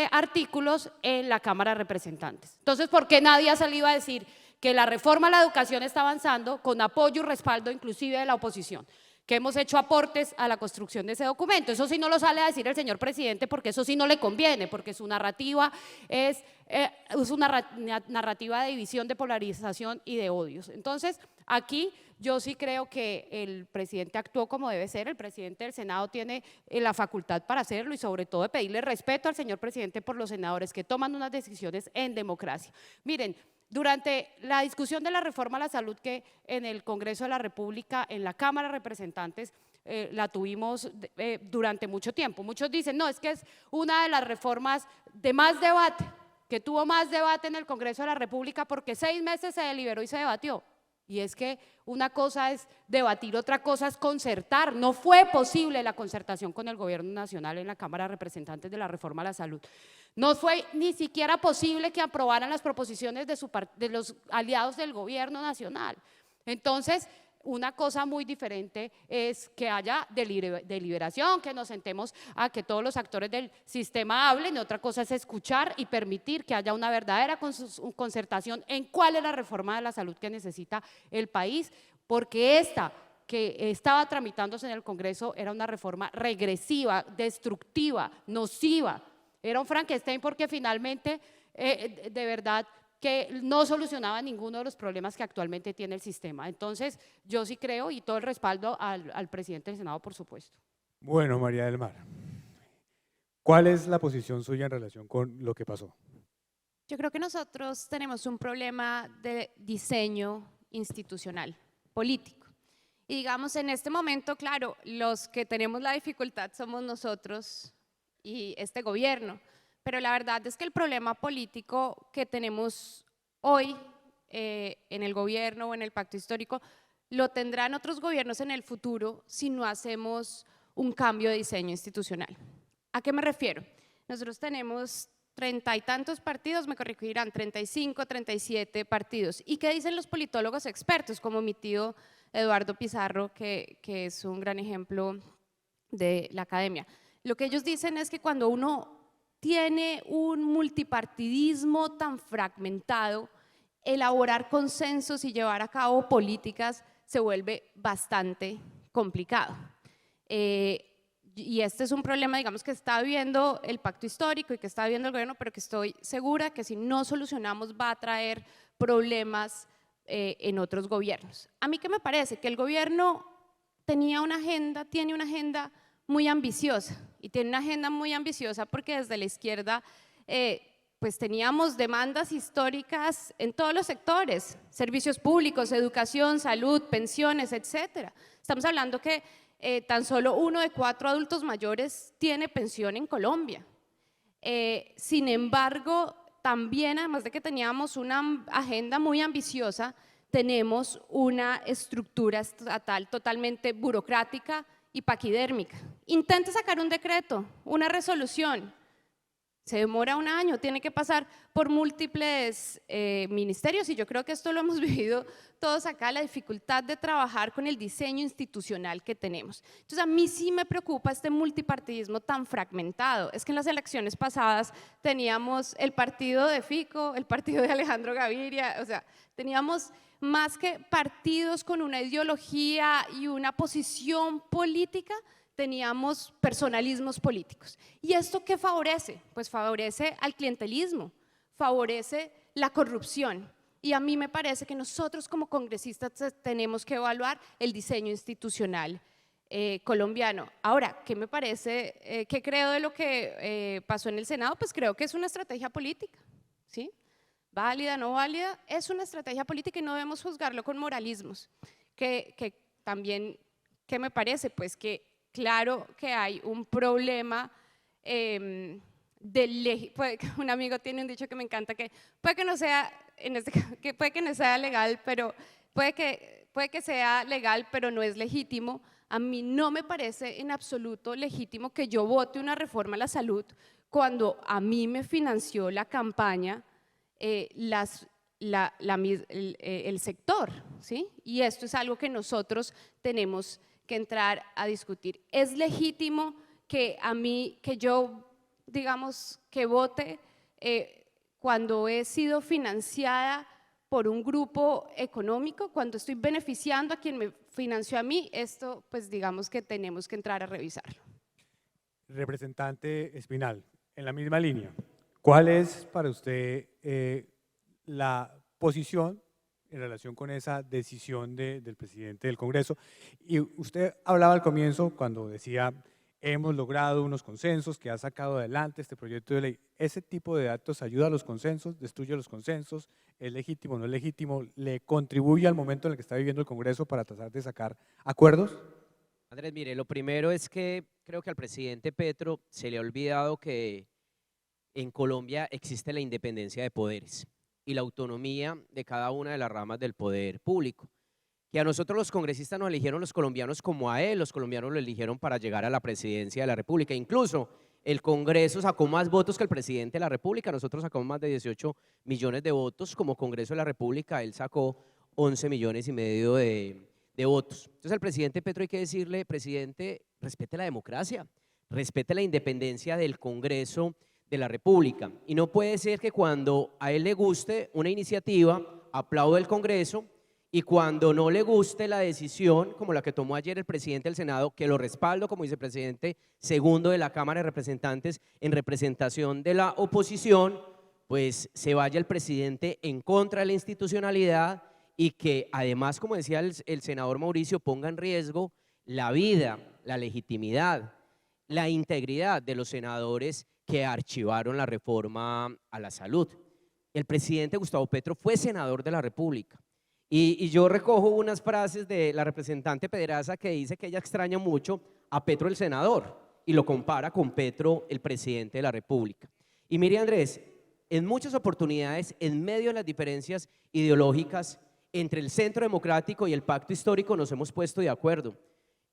artículos en la Cámara de Representantes. Entonces, ¿por qué nadie ha salido a decir que la reforma a la educación está avanzando con apoyo y respaldo inclusive de la oposición? Que hemos hecho aportes a la construcción de ese documento. Eso sí no lo sale a decir el señor presidente, porque eso sí no le conviene, porque su narrativa es una narrativa de división, de polarización y de odios. Entonces, aquí yo sí creo que el presidente actuó como debe ser. El presidente del Senado tiene la facultad para hacerlo, y sobre todo de pedirle respeto al señor presidente por los senadores que toman unas decisiones en democracia. Miren, durante la discusión de la reforma a la salud que en el Congreso de la República, en la Cámara de Representantes, la tuvimos durante mucho tiempo. Muchos dicen, no, es que es una de las reformas de más debate, que tuvo más debate en el Congreso de la República porque 6 meses se deliberó y se debatió. Y es que una cosa es debatir, otra cosa es concertar. No fue posible la concertación con el gobierno nacional en la Cámara de Representantes de la reforma a la salud. No fue ni siquiera posible que aprobaran las proposiciones de los aliados del gobierno nacional. Entonces, una cosa muy diferente es que haya deliberación, que nos sentemos a que todos los actores del sistema hablen, y otra cosa es escuchar y permitir que haya una verdadera concertación en cuál es la reforma de la salud que necesita el país, porque esta que estaba tramitándose en el Congreso era una reforma regresiva, destructiva, nociva. Era un Frankenstein porque finalmente, de verdad, que no solucionaba ninguno de los problemas que actualmente tiene el sistema. Entonces, yo sí creo, y todo el respaldo al presidente del Senado, por supuesto. Bueno, María del Mar, ¿cuál es la posición suya en relación con lo que pasó? Yo creo que nosotros tenemos un problema de diseño institucional, político. Y digamos, en este momento, claro, los que tenemos la dificultad somos nosotros y este gobierno. Pero la verdad es que el problema político que tenemos hoy en el gobierno o en el pacto histórico lo tendrán otros gobiernos en el futuro si no hacemos un cambio de diseño institucional. ¿A qué me refiero? Nosotros tenemos 30 y tantos partidos, me corregirán, 35, 37 partidos. ¿Y qué dicen los politólogos expertos, como mi tío Eduardo Pizarro, que es un gran ejemplo de la academia? Lo que ellos dicen es que cuando uno tiene un multipartidismo tan fragmentado, elaborar consensos y llevar a cabo políticas se vuelve bastante complicado. Y este es un problema, digamos, que está viendo el pacto histórico y que está viendo el gobierno, pero que estoy segura que si no solucionamos va a traer problemas en otros gobiernos. A mí, ¿qué me parece? Que el gobierno tiene una agenda muy ambiciosa, y tiene una agenda muy ambiciosa porque desde la izquierda pues teníamos demandas históricas en todos los sectores, servicios públicos, educación, salud, pensiones, etcétera. Estamos hablando que tan solo 1 de 4 adultos mayores tiene pensión en Colombia. Sin embargo, también, además de que teníamos una agenda muy ambiciosa, tenemos una estructura estatal totalmente burocrática y paquidérmica. Intente sacar un decreto, una resolución, se demora un año, tiene que pasar por múltiples ministerios y yo creo que esto lo hemos vivido todos acá, la dificultad de trabajar con el diseño institucional que tenemos. Entonces a mí sí me preocupa este multipartidismo tan fragmentado. Es que en las elecciones pasadas teníamos el partido de Fico, el partido de Alejandro Gaviria, o sea, teníamos más que partidos con una ideología y una posición política, teníamos personalismos políticos. ¿Y esto qué favorece? Pues favorece al clientelismo, favorece la corrupción. Y a mí me parece que nosotros como congresistas tenemos que evaluar el diseño institucional colombiano. Ahora, ¿qué me parece? ¿Qué creo de lo que pasó en el Senado? Pues creo que es una estrategia política, ¿sí? Válida, no válida, es una estrategia política y no debemos juzgarlo con moralismos. Que también, ¿qué me parece? Pues que claro que hay un problema un amigo tiene un dicho que me encanta, que puede que no sea, que puede que no sea legal, pero puede que sea legal, pero no es legítimo. A mí no me parece en absoluto legítimo que yo vote una reforma a la salud cuando a mí me financió la campaña el sector, ¿sí? Y esto es algo que nosotros tenemos que entrar a discutir. ¿Es legítimo que yo, digamos, que vote cuando he sido financiada por un grupo económico, cuando estoy beneficiando a quien me financió a mí? Esto, pues digamos que tenemos que entrar a revisarlo. Representante Espinal, en la misma línea, ¿cuál es para usted la posición en relación con esa decisión del presidente del Congreso? Y usted hablaba al comienzo cuando decía, hemos logrado unos consensos, que ha sacado adelante este proyecto de ley. ¿Ese tipo de actos ayuda a los consensos, destruye los consensos, es legítimo, no es legítimo, le contribuye al momento en el que está viviendo el Congreso para tratar de sacar acuerdos? Andrés, mire, lo primero es que creo que al presidente Petro se le ha olvidado que en Colombia existe la independencia de poderes y la autonomía de cada una de las ramas del poder público. Que a nosotros los congresistas nos eligieron los colombianos como a él, los colombianos lo eligieron para llegar a la presidencia de la República. Incluso el Congreso sacó más votos que el presidente de la República, nosotros sacamos más de 18 millones de votos, como Congreso de la República él sacó 11,5 millones de votos. Entonces al presidente Petro hay que decirle, presidente, respete la democracia, respete la independencia del Congreso de la República, y no puede ser que cuando a él le guste una iniciativa aplaude el Congreso y cuando no le guste la decisión como la que tomó ayer el presidente del Senado, que lo respaldo como vicepresidente segundo de la Cámara de Representantes en representación de la oposición, pues se vaya el presidente en contra de la institucionalidad y que además, como decía el senador Mauricio, ponga en riesgo la vida, la legitimidad, la integridad de los senadores que archivaron la reforma a la salud. El presidente Gustavo Petro fue senador de la República y yo recojo unas frases de la representante Pedraza que dice que ella extraña mucho a Petro el senador y lo compara con Petro el presidente de la República. Y mire Andrés, en muchas oportunidades, en medio de las diferencias ideológicas entre el Centro Democrático y el Pacto Histórico nos hemos puesto de acuerdo.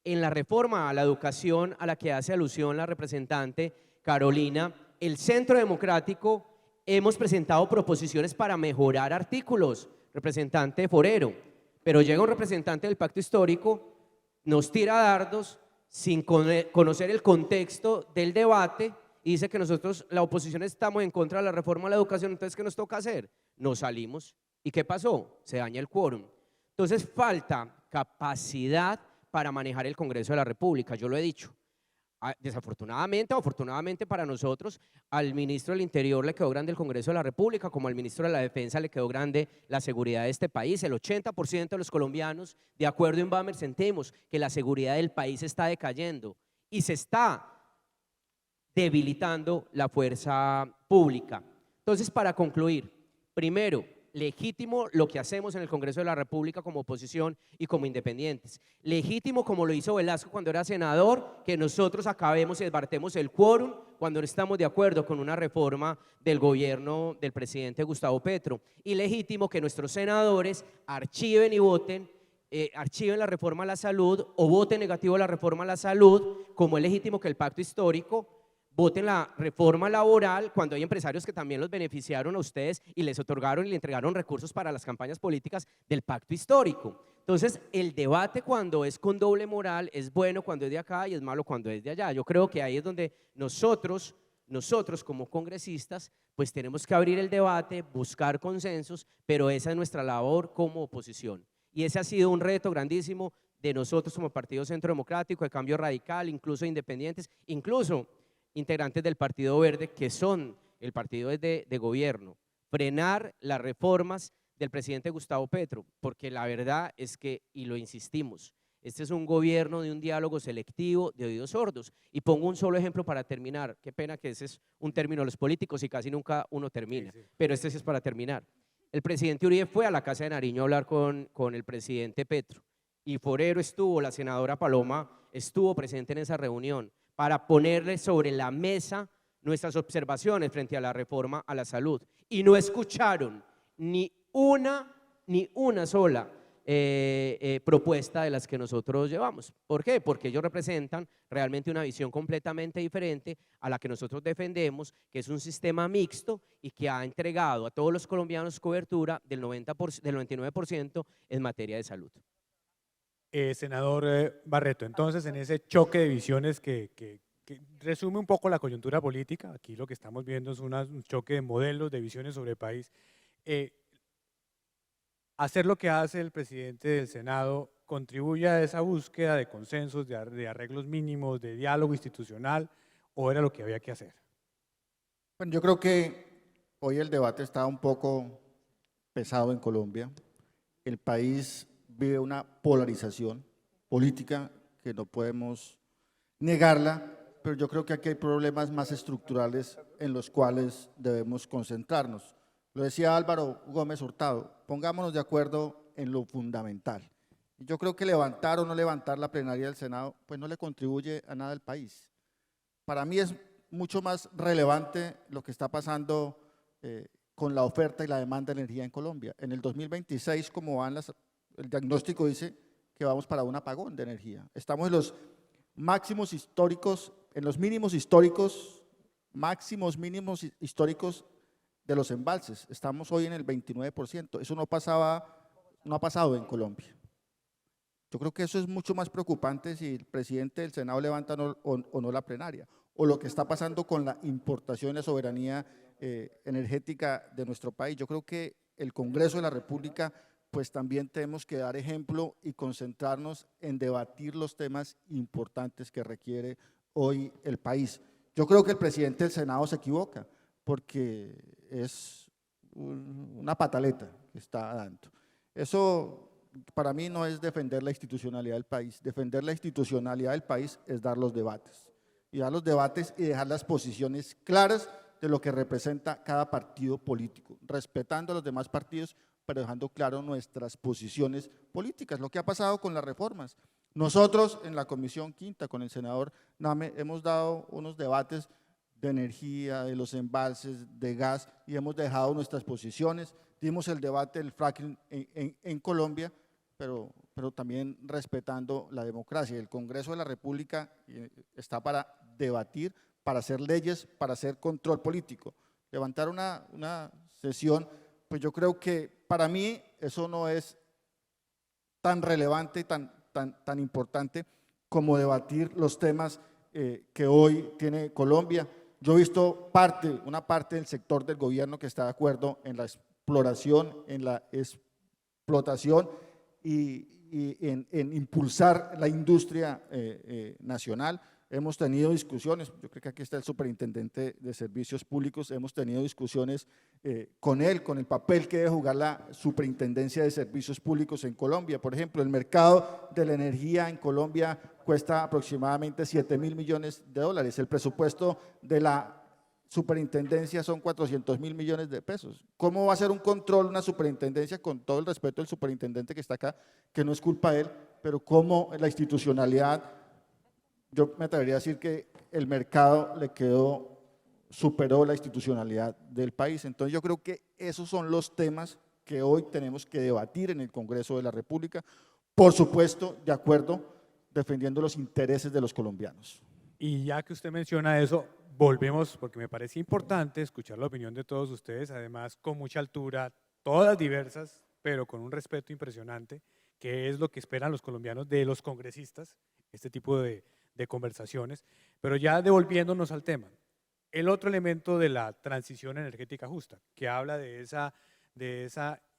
En la reforma a la educación a la que hace alusión la representante Carolina, el Centro Democrático hemos presentado proposiciones para mejorar artículos, representante Forero, pero llega un representante del Pacto Histórico, nos tira dardos sin conocer el contexto del debate y dice que nosotros, la oposición, estamos en contra de la reforma a la educación. Entonces, ¿qué nos toca hacer? Nos salimos. ¿Y qué pasó? Se daña el quórum. Entonces, falta capacidad para manejar el Congreso de la República, yo lo he dicho. Desafortunadamente o afortunadamente para nosotros, al ministro del Interior le quedó grande el Congreso de la República, como al ministro de la Defensa le quedó grande la seguridad de este país. El 80% de los colombianos, de acuerdo en Inbamer, sentimos que la seguridad del país está decayendo y se está debilitando la fuerza pública. Entonces, para concluir, primero, legítimo lo que hacemos en el Congreso de la República como oposición y como independientes. Legítimo como lo hizo Velasco cuando era senador, que nosotros acabemos y desbartemos el quórum cuando no estamos de acuerdo con una reforma del gobierno del presidente Gustavo Petro. Y legítimo que nuestros senadores archiven y voten, archiven la reforma a la salud o voten negativo la reforma a la salud, como es legítimo que el pacto histórico voten la reforma laboral cuando hay empresarios que también los beneficiaron a ustedes y les otorgaron y le entregaron recursos para las campañas políticas del pacto histórico. Entonces, el debate cuando es con doble moral es bueno cuando es de acá y es malo cuando es de allá. Yo creo que ahí es donde nosotros como congresistas, pues tenemos que abrir el debate, buscar consensos, pero esa es nuestra labor como oposición. Y ese ha sido un reto grandísimo de nosotros como Partido Centro Democrático, de Cambio Radical, incluso independientes, incluso integrantes del Partido Verde, que son el partido de gobierno, frenar las reformas del presidente Gustavo Petro, porque la verdad es que, y lo insistimos, este es un gobierno de un diálogo selectivo de oídos sordos. Y pongo un solo ejemplo para terminar, qué pena que ese es un término de los políticos y casi nunca uno termina, pero este sí es para terminar. El presidente Uribe fue a la Casa de Nariño a hablar con el presidente Petro, y Forero estuvo, la senadora Paloma estuvo presente en esa reunión, para ponerle sobre la mesa nuestras observaciones frente a la reforma a la salud. Y no escucharon ni una sola propuesta de las que nosotros llevamos. ¿Por qué? Porque ellos representan realmente una visión completamente diferente a la que nosotros defendemos, que es un sistema mixto y que ha entregado a todos los colombianos cobertura del 99% en materia de salud. Senador Barreto, entonces en ese choque de visiones que resume un poco la coyuntura política, aquí lo que estamos viendo es un choque de modelos, de visiones sobre el país. ¿Hacer lo que hace el presidente del Senado contribuye a esa búsqueda de consensos, de arreglos mínimos, de diálogo institucional, o era lo que había que hacer? Bueno, yo creo que hoy el debate está un poco pesado en Colombia. El país vive una polarización política que no podemos negarla, pero yo creo que aquí hay problemas más estructurales en los cuales debemos concentrarnos. Lo decía Álvaro Gómez Hurtado, pongámonos de acuerdo en lo fundamental. Y yo creo que levantar o no levantar la plenaria del Senado, pues no le contribuye a nada al país. Para mí es mucho más relevante lo que está pasando con la oferta y la demanda de energía en Colombia. En el 2026, como van el diagnóstico dice que vamos para un apagón de energía. Estamos en los máximos históricos, en los mínimos históricos, mínimos históricos de los embalses. Estamos hoy en el 29%. Eso no ha pasado en Colombia. Yo creo que eso es mucho más preocupante si el presidente del Senado levanta o no la plenaria, o lo que está pasando con la importación y la soberanía energética de nuestro país. Yo creo que el Congreso de la República pues también tenemos que dar ejemplo y concentrarnos en debatir los temas importantes que requiere hoy el país. Yo creo que el presidente del Senado se equivoca porque es una pataleta que está dando. Eso para mí no es defender la institucionalidad del país. Defender la institucionalidad del país es dar los debates. Y dar los debates y dejar las posiciones claras de lo que representa cada partido político, respetando a los demás partidos, pero dejando claro nuestras posiciones políticas, lo que ha pasado con las reformas. Nosotros en la Comisión Quinta, con el senador Name, hemos dado unos debates de energía, de los embalses, de gas, y hemos dejado nuestras posiciones. Dimos el debate del fracking en Colombia, pero también respetando la democracia. El Congreso de la República está para debatir, para hacer leyes, para hacer control político. Levantar una sesión, pues yo creo que para mí eso no es tan relevante y tan importante como debatir los temas que hoy tiene Colombia. Yo he visto una parte del sector del gobierno que está de acuerdo en la exploración, en la explotación y en impulsar la industria nacional. Hemos tenido discusiones, yo creo que aquí está el superintendente de servicios públicos, hemos tenido discusiones con él, con el papel que debe jugar la superintendencia de servicios públicos en Colombia. Por ejemplo, el mercado de la energía en Colombia cuesta aproximadamente $7.000 millones. El presupuesto de la superintendencia son 400.000 millones de pesos. ¿Cómo va a hacer un control una superintendencia, con todo el respeto del superintendente que está acá, que no es culpa de él, pero cómo la institucionalidad yo me atrevería a decir que el mercado superó la institucionalidad del país. Entonces yo creo que esos son los temas que hoy tenemos que debatir en el Congreso de la República, por supuesto, de acuerdo, defendiendo los intereses de los colombianos. Y ya que usted menciona eso, volvemos, porque me parece importante escuchar la opinión de todos ustedes, además con mucha altura, todas diversas, pero con un respeto impresionante, que es lo que esperan los colombianos de los congresistas, este tipo de conversaciones. Pero ya devolviéndonos al tema, el otro elemento de la transición energética justa, que habla de esa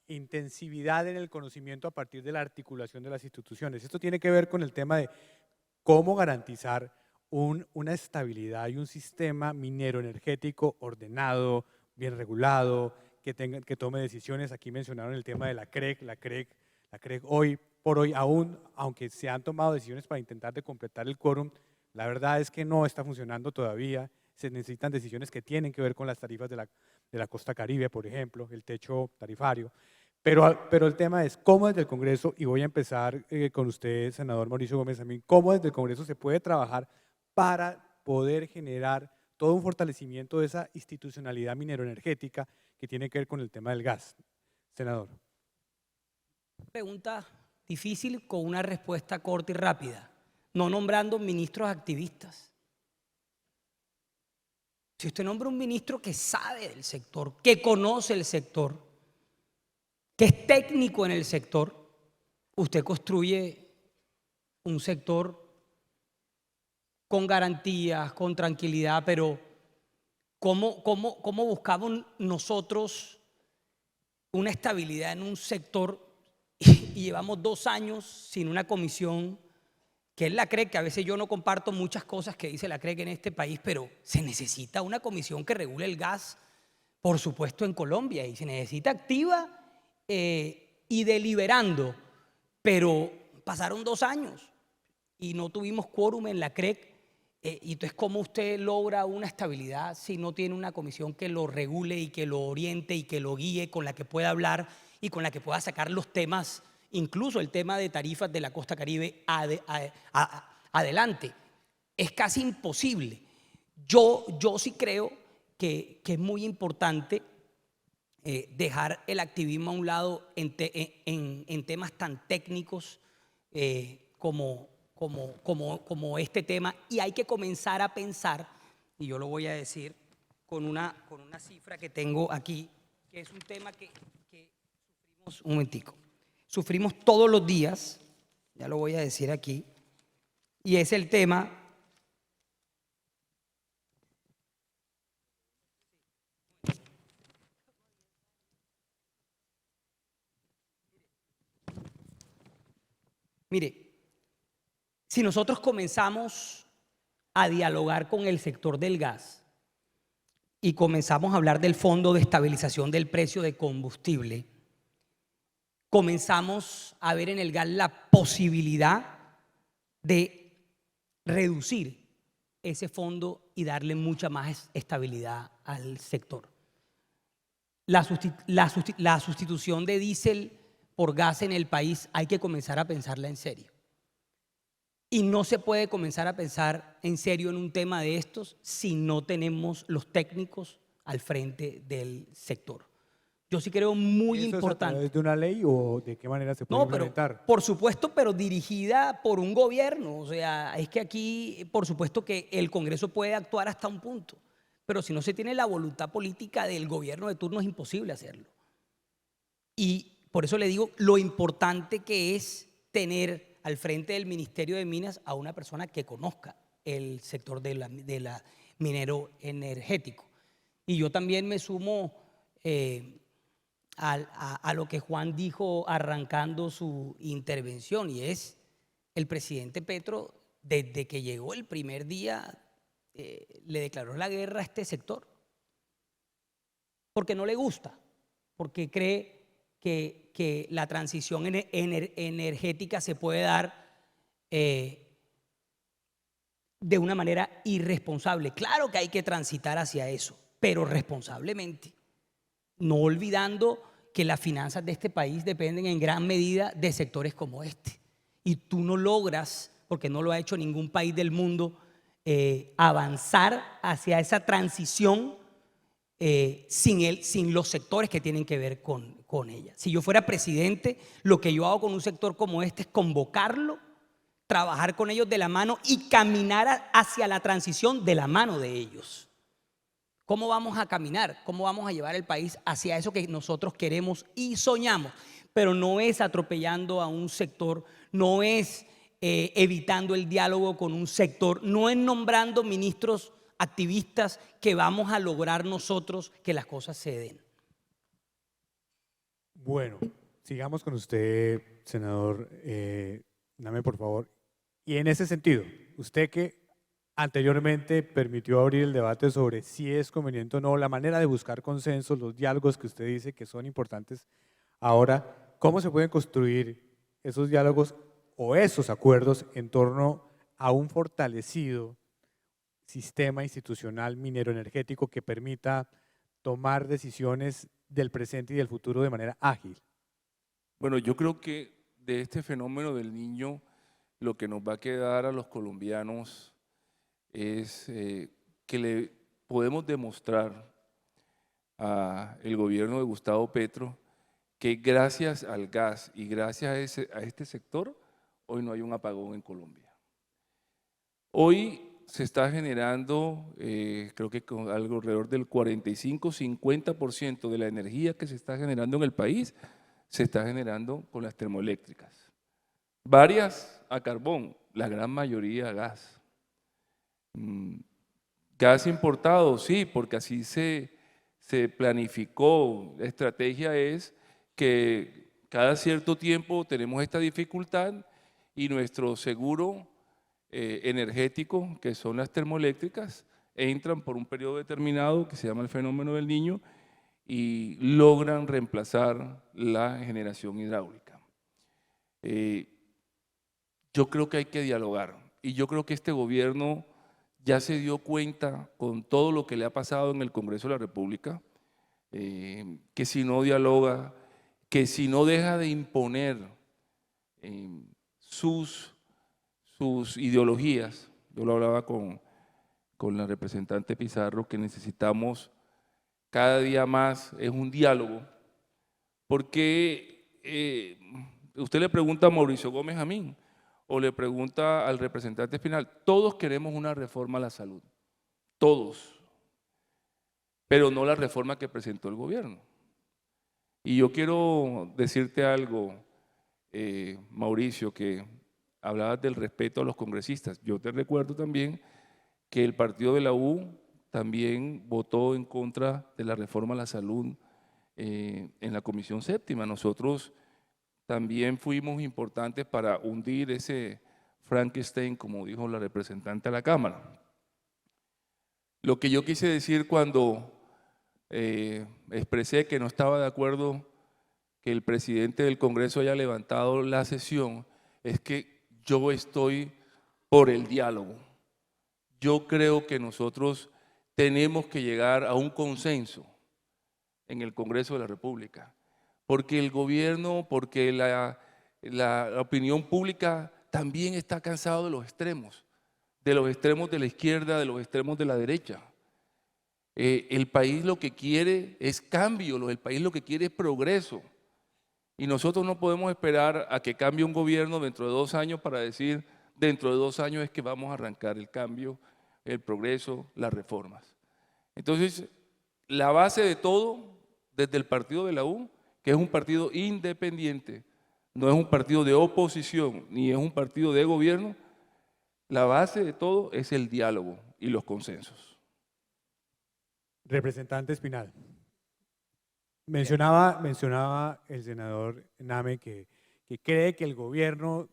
intensividad en el conocimiento a partir de la articulación de las instituciones. Esto tiene que ver con el tema de cómo garantizar una estabilidad y un sistema minero energético ordenado, bien regulado, que tome decisiones. Aquí mencionaron el tema de la CREG. La CREG hoy por hoy, aunque se han tomado decisiones para intentar de completar el quórum, la verdad es que no está funcionando todavía. Se necesitan decisiones que tienen que ver con las tarifas de la costa caribe, por ejemplo, el techo tarifario. Pero el tema es cómo desde el Congreso, y voy a empezar con usted, senador Mauricio Gómez Amín, cómo desde el Congreso se puede trabajar para poder generar todo un fortalecimiento de esa institucionalidad mineroenergética que tiene que ver con el tema del gas. Senador. Pregunta difícil con una respuesta corta y rápida, no nombrando ministros activistas. Si usted nombra un ministro que sabe del sector, que conoce el sector, que es técnico en el sector, usted construye un sector con garantías, con tranquilidad, pero ¿cómo buscamos nosotros una estabilidad en un sector y llevamos 2 años sin una comisión que es la CREG, que a veces yo no comparto muchas cosas que dice la CREG en este país, pero se necesita una comisión que regule el gas, por supuesto, en Colombia, y se necesita activa y deliberando, pero pasaron 2 años y no tuvimos quórum en la CREG. Y entonces, ¿cómo usted logra una estabilidad si no tiene una comisión que lo regule y que lo oriente y que lo guíe, con la que pueda hablar y con la que pueda sacar los temas, incluso el tema de tarifas de la costa caribe adelante? Es casi imposible. Yo sí creo que es muy importante dejar el activismo a un lado en temas tan técnicos como este tema, y hay que comenzar a pensar, y yo lo voy a decir con una cifra que tengo aquí, que es un tema que sufrimos, un momentico, sufrimos todos los días, ya lo voy a decir aquí, y es el tema mire. Si nosotros comenzamos a dialogar con el sector del gas y comenzamos a hablar del Fondo de Estabilización del Precio de Combustible, comenzamos a ver en el gas la posibilidad de reducir ese fondo y darle mucha más estabilidad al sector. La sustitución de diésel por gas en el país hay que comenzar a pensarla en serio. Y no se puede comenzar a pensar en serio en un tema de estos si no tenemos los técnicos al frente del sector. Yo sí creo muy importante. ¿Es a través de una ley o de qué manera se puede implementar? Por supuesto, pero dirigida por un gobierno. O sea, es que aquí, por supuesto que el Congreso puede actuar hasta un punto, pero si no se tiene la voluntad política del gobierno de turno es imposible hacerlo. Y por eso le digo lo importante que es tener al frente del Ministerio de Minas a una persona que conozca el sector de la minero energético. Y yo también me sumo a lo que Juan dijo arrancando su intervención, y es el presidente Petro, desde que llegó el primer día, le declaró la guerra a este sector, porque no le gusta, porque cree que la transición energética se puede dar de una manera irresponsable. Claro que hay que transitar hacia eso, pero responsablemente, no olvidando que las finanzas de este país dependen en gran medida de sectores como este. Y tú no logras porque no lo ha hecho ningún país del mundo, avanzar hacia esa transición sin los sectores que tienen que ver con ella. Si yo fuera presidente, lo que yo hago con un sector como este es convocarlo, trabajar con ellos de la mano y caminar hacia la transición de la mano de ellos. ¿Cómo vamos a caminar? ¿Cómo vamos a llevar el país hacia eso que nosotros queremos y soñamos? Pero no es atropellando a un sector, no es evitando el diálogo con un sector, no es nombrando ministros activistas que vamos a lograr nosotros que las cosas se den. Bueno, sigamos con usted, senador Name, por favor. Y en ese sentido, usted que anteriormente permitió abrir el debate sobre si es conveniente o no, la manera de buscar consensos, los diálogos que usted dice que son importantes ahora, ¿cómo se pueden construir esos diálogos o esos acuerdos en torno a un fortalecido sistema institucional minero energético que permita tomar decisiones del presente y del futuro de manera ágil? Bueno, yo creo que de este fenómeno del Niño, lo que nos va a quedar a los colombianos es que le podemos demostrar al gobierno de Gustavo Petro que gracias al gas y gracias a este sector, hoy no hay un apagón en Colombia. Hoy se está generando, creo que con algo alrededor del 45-50% de la energía que se está generando en el país, se está generando con las termoeléctricas. Varias a carbón, la gran mayoría a gas. Gas importado, sí, porque así se planificó. La estrategia es que cada cierto tiempo tenemos esta dificultad y nuestro seguro energético, que son las termoeléctricas, entran por un periodo determinado que se llama el fenómeno del Niño y logran reemplazar la generación hidráulica. Yo creo que hay que dialogar y yo creo que este gobierno ya se dio cuenta con todo lo que le ha pasado en el Congreso de la República, que si no dialoga, que si no deja de imponer sus ideologías, yo lo hablaba con la representante Pizarro, que necesitamos cada día más, es un diálogo, porque usted le pregunta a Mauricio Gómez Jamín, o le pregunta al representante Espinal, todos queremos una reforma a la salud, todos, pero no la reforma que presentó el gobierno. Y yo quiero decirte algo, Mauricio, que hablabas del respeto a los congresistas. Yo te recuerdo también que el partido de la U también votó en contra de la reforma a la salud en la Comisión Séptima. Nosotros también fuimos importantes para hundir ese Frankenstein, como dijo la representante de la Cámara. Lo que yo quise decir cuando expresé que no estaba de acuerdo que el presidente del Congreso haya levantado la sesión es que yo estoy por el diálogo. Yo creo que nosotros tenemos que llegar a un consenso en el Congreso de la República. Porque el gobierno, porque la opinión pública también está cansado de los extremos de la izquierda, de los extremos de la derecha. El país lo que quiere es cambio, el país lo que quiere es progreso. Y nosotros no podemos esperar a que cambie un gobierno dentro de 2 años para decir, dentro de 2 años es que vamos a arrancar el cambio, el progreso, las reformas. Entonces, la base de todo, desde el partido de la U, que es un partido independiente, no es un partido de oposición, ni es un partido de gobierno, la base de todo es el diálogo y los consensos. Representante Espinal, mencionaba el senador Name que cree que el gobierno,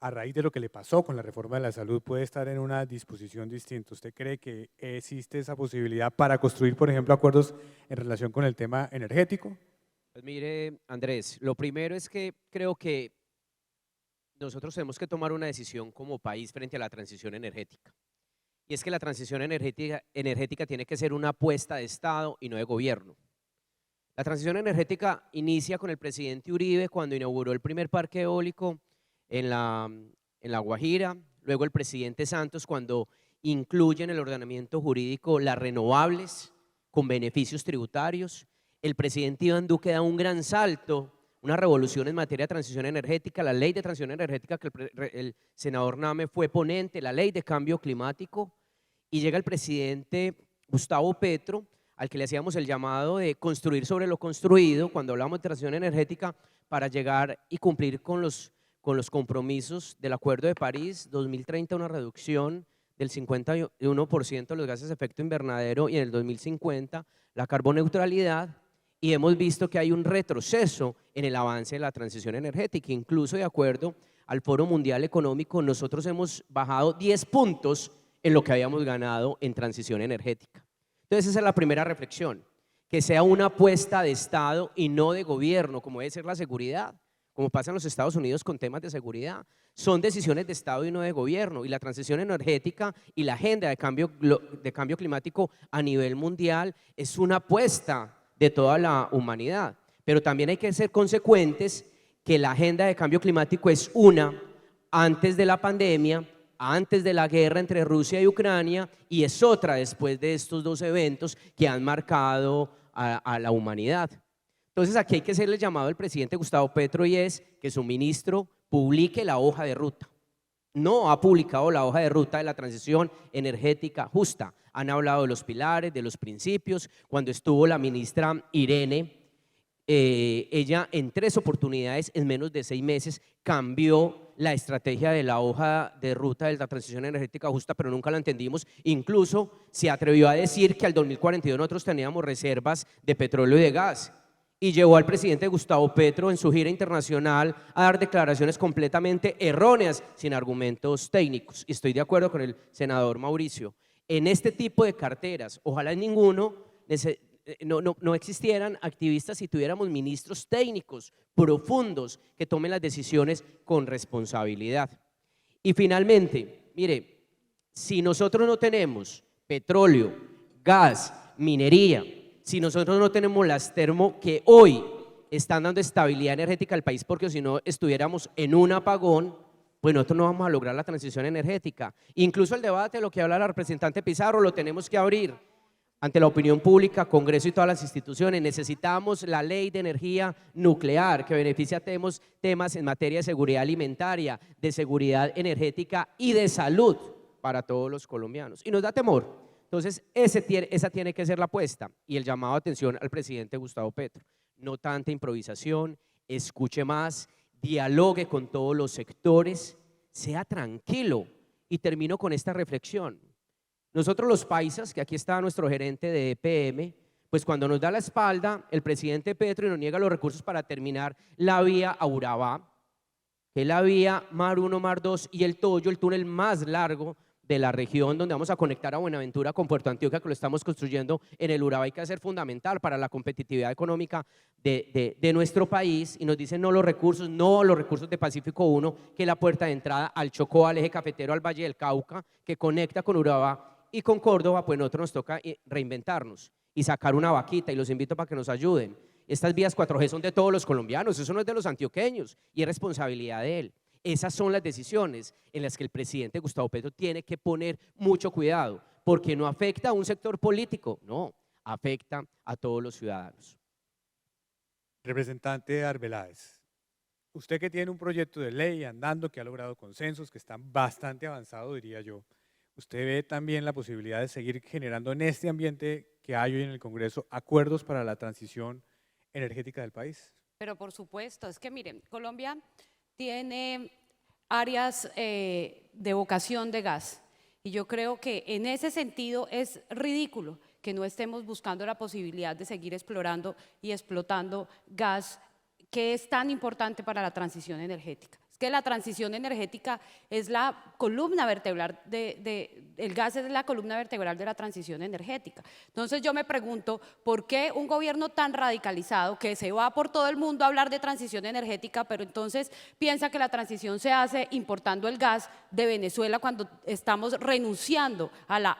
a raíz de lo que le pasó con la reforma de la salud, puede estar en una disposición distinta. ¿Usted cree que existe esa posibilidad para construir, por ejemplo, acuerdos en relación con el tema energético? Pues mire, Andrés, lo primero es que creo que nosotros tenemos que tomar una decisión como país frente a la transición energética. Y es que la transición energética tiene que ser una apuesta de Estado y no de gobierno. La transición energética inicia con el presidente Uribe cuando inauguró el primer parque eólico en la en La Guajira, luego el presidente Santos cuando incluye en el ordenamiento jurídico las renovables con beneficios tributarios, el presidente Iván Duque da un gran salto, una revolución en materia de transición energética, la ley de transición energética que el senador Name fue ponente, la ley de cambio climático, y llega el presidente Gustavo Petro, al que le hacíamos el llamado de construir sobre lo construido cuando hablamos de transición energética para llegar y cumplir con los compromisos del Acuerdo de París 2030, una reducción del 51% de los gases de efecto invernadero, y en el 2050 la carboneutralidad, y hemos visto que hay un retroceso en el avance de la transición energética. Incluso de acuerdo al Foro Mundial Económico, nosotros hemos bajado 10 puntos en lo que habíamos ganado en transición energética. Entonces esa es la primera reflexión, que sea una apuesta de Estado y no de gobierno, como debe ser la seguridad, como pasa en los Estados Unidos con temas de seguridad. Son decisiones de Estado y no de gobierno, y la transición energética y la agenda de cambio climático a nivel mundial es una apuesta de toda la humanidad. Pero también hay que ser consecuentes que la agenda de cambio climático es una antes de la pandemia, antes de la guerra entre Rusia y Ucrania, y es otra después de estos dos eventos que han marcado a la humanidad. Entonces aquí hay que hacerle llamado al presidente Gustavo Petro, y es que su ministro publique la hoja de ruta. No ha publicado la hoja de ruta de la transición energética justa. Han hablado de los pilares, de los principios. Cuando estuvo la ministra Irene, ella en 3 oportunidades en menos de 6 meses cambió la estrategia de la hoja de ruta de la transición energética justa, pero nunca la entendimos. Incluso se atrevió a decir que al 2042 nosotros teníamos reservas de petróleo y de gas, y llevó al presidente Gustavo Petro en su gira internacional a dar declaraciones completamente erróneas, sin argumentos técnicos. Y estoy de acuerdo con el senador Mauricio. En este tipo de carteras, ojalá en ninguno no existieran activistas si tuviéramos ministros técnicos profundos que tomen las decisiones con responsabilidad. Y finalmente, mire, si nosotros no tenemos petróleo, gas, minería, si nosotros no tenemos las termo que hoy están dando estabilidad energética al país, porque si no estuviéramos en un apagón, pues nosotros no vamos a lograr la transición energética. Incluso el debate, lo que habla la representante Pizarro, lo tenemos que abrir ante la opinión pública, Congreso y todas las instituciones. Necesitamos la ley de energía nuclear que beneficia temas en materia de seguridad alimentaria, de seguridad energética y de salud para todos los colombianos. Y nos da temor. Entonces, esa tiene que ser la apuesta, y el llamado de atención al presidente Gustavo Petro. No tanta improvisación, escuche más, dialogue con todos los sectores, sea tranquilo. Y termino con esta reflexión. Nosotros los paisas, que aquí está nuestro gerente de EPM, pues cuando nos da la espalda el presidente Petro y nos niega los recursos para terminar la vía a Urabá, que es la vía Mar 1, Mar 2 y el Toyo, el túnel más largo de la región, donde vamos a conectar a Buenaventura con Puerto Antioquia, que lo estamos construyendo en el Urabá, y que va a ser fundamental para la competitividad económica de nuestro país, y nos dicen no los recursos de Pacífico 1, que es la puerta de entrada al Chocó, al eje cafetero, al Valle del Cauca, que conecta con Urabá y con Córdoba. Pues nosotros nos toca reinventarnos y sacar una vaquita, y los invito para que nos ayuden. Estas vías 4G son de todos los colombianos, eso no es de los antioqueños, y es responsabilidad de él. Esas son las decisiones en las que el presidente Gustavo Petro tiene que poner mucho cuidado, porque no afecta a un sector político, no, afecta a todos los ciudadanos. Representante Arbeláez, usted que tiene un proyecto de ley andando, que ha logrado consensos, que están bastante avanzados, diría yo, ¿usted ve también la posibilidad de seguir generando en este ambiente que hay hoy en el Congreso acuerdos para la transición energética del país? Pero por supuesto, es que miren, Colombia tiene áreas de vocación de gas, y yo creo que en ese sentido es ridículo que no estemos buscando la posibilidad de seguir explorando y explotando gas, que es tan importante para la transición energética. Es que la transición energética es la columna vertebral el gas es la columna vertebral de la transición energética. Entonces yo me pregunto, ¿por qué un gobierno tan radicalizado que se va por todo el mundo a hablar de transición energética, pero entonces piensa que la transición se hace importando el gas de Venezuela, cuando estamos renunciando a la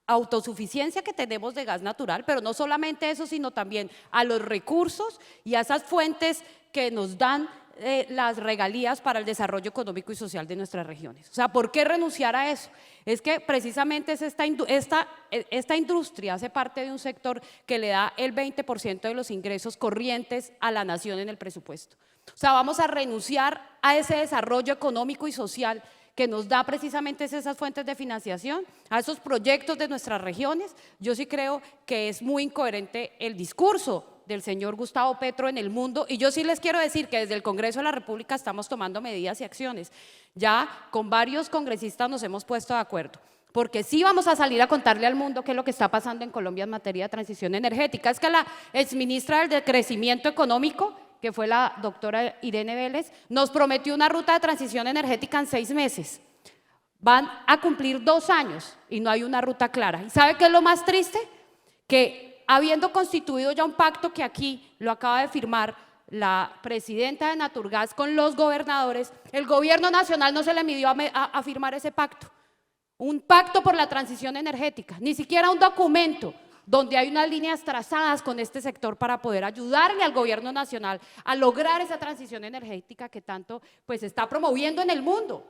autosuficiencia que tenemos de gas natural? Pero no solamente eso, sino también a los recursos y a esas fuentes que nos dan las regalías para el desarrollo económico y social de nuestras regiones. O sea, ¿por qué renunciar a eso? Es que precisamente es esta industria hace parte de un sector que le da el 20% de los ingresos corrientes a la nación en el presupuesto. O sea, vamos a renunciar a ese desarrollo económico y social que nos da precisamente esas fuentes de financiación, a esos proyectos de nuestras regiones. Yo sí creo que es muy incoherente el discurso del señor Gustavo Petro en el mundo, y yo sí les quiero decir que desde el Congreso de la República estamos tomando medidas y acciones. Ya con varios congresistas nos hemos puesto de acuerdo, porque sí vamos a salir a contarle al mundo qué es lo que está pasando en Colombia en materia de transición energética. Es que la exministra del Crecimiento Económico, que fue la doctora Irene Vélez, nos prometió una ruta de transición energética en 6 meses. Van a cumplir 2 años y no hay una ruta clara. ¿Y sabe qué es lo más triste? Que habiendo constituido ya un pacto que aquí lo acaba de firmar la presidenta de Naturgas con los gobernadores, el gobierno nacional no se le midió a firmar ese pacto. Un pacto por la transición energética, ni siquiera un documento donde hay unas líneas trazadas con este sector para poder ayudarle al gobierno nacional a lograr esa transición energética que tanto pues está promoviendo en el mundo.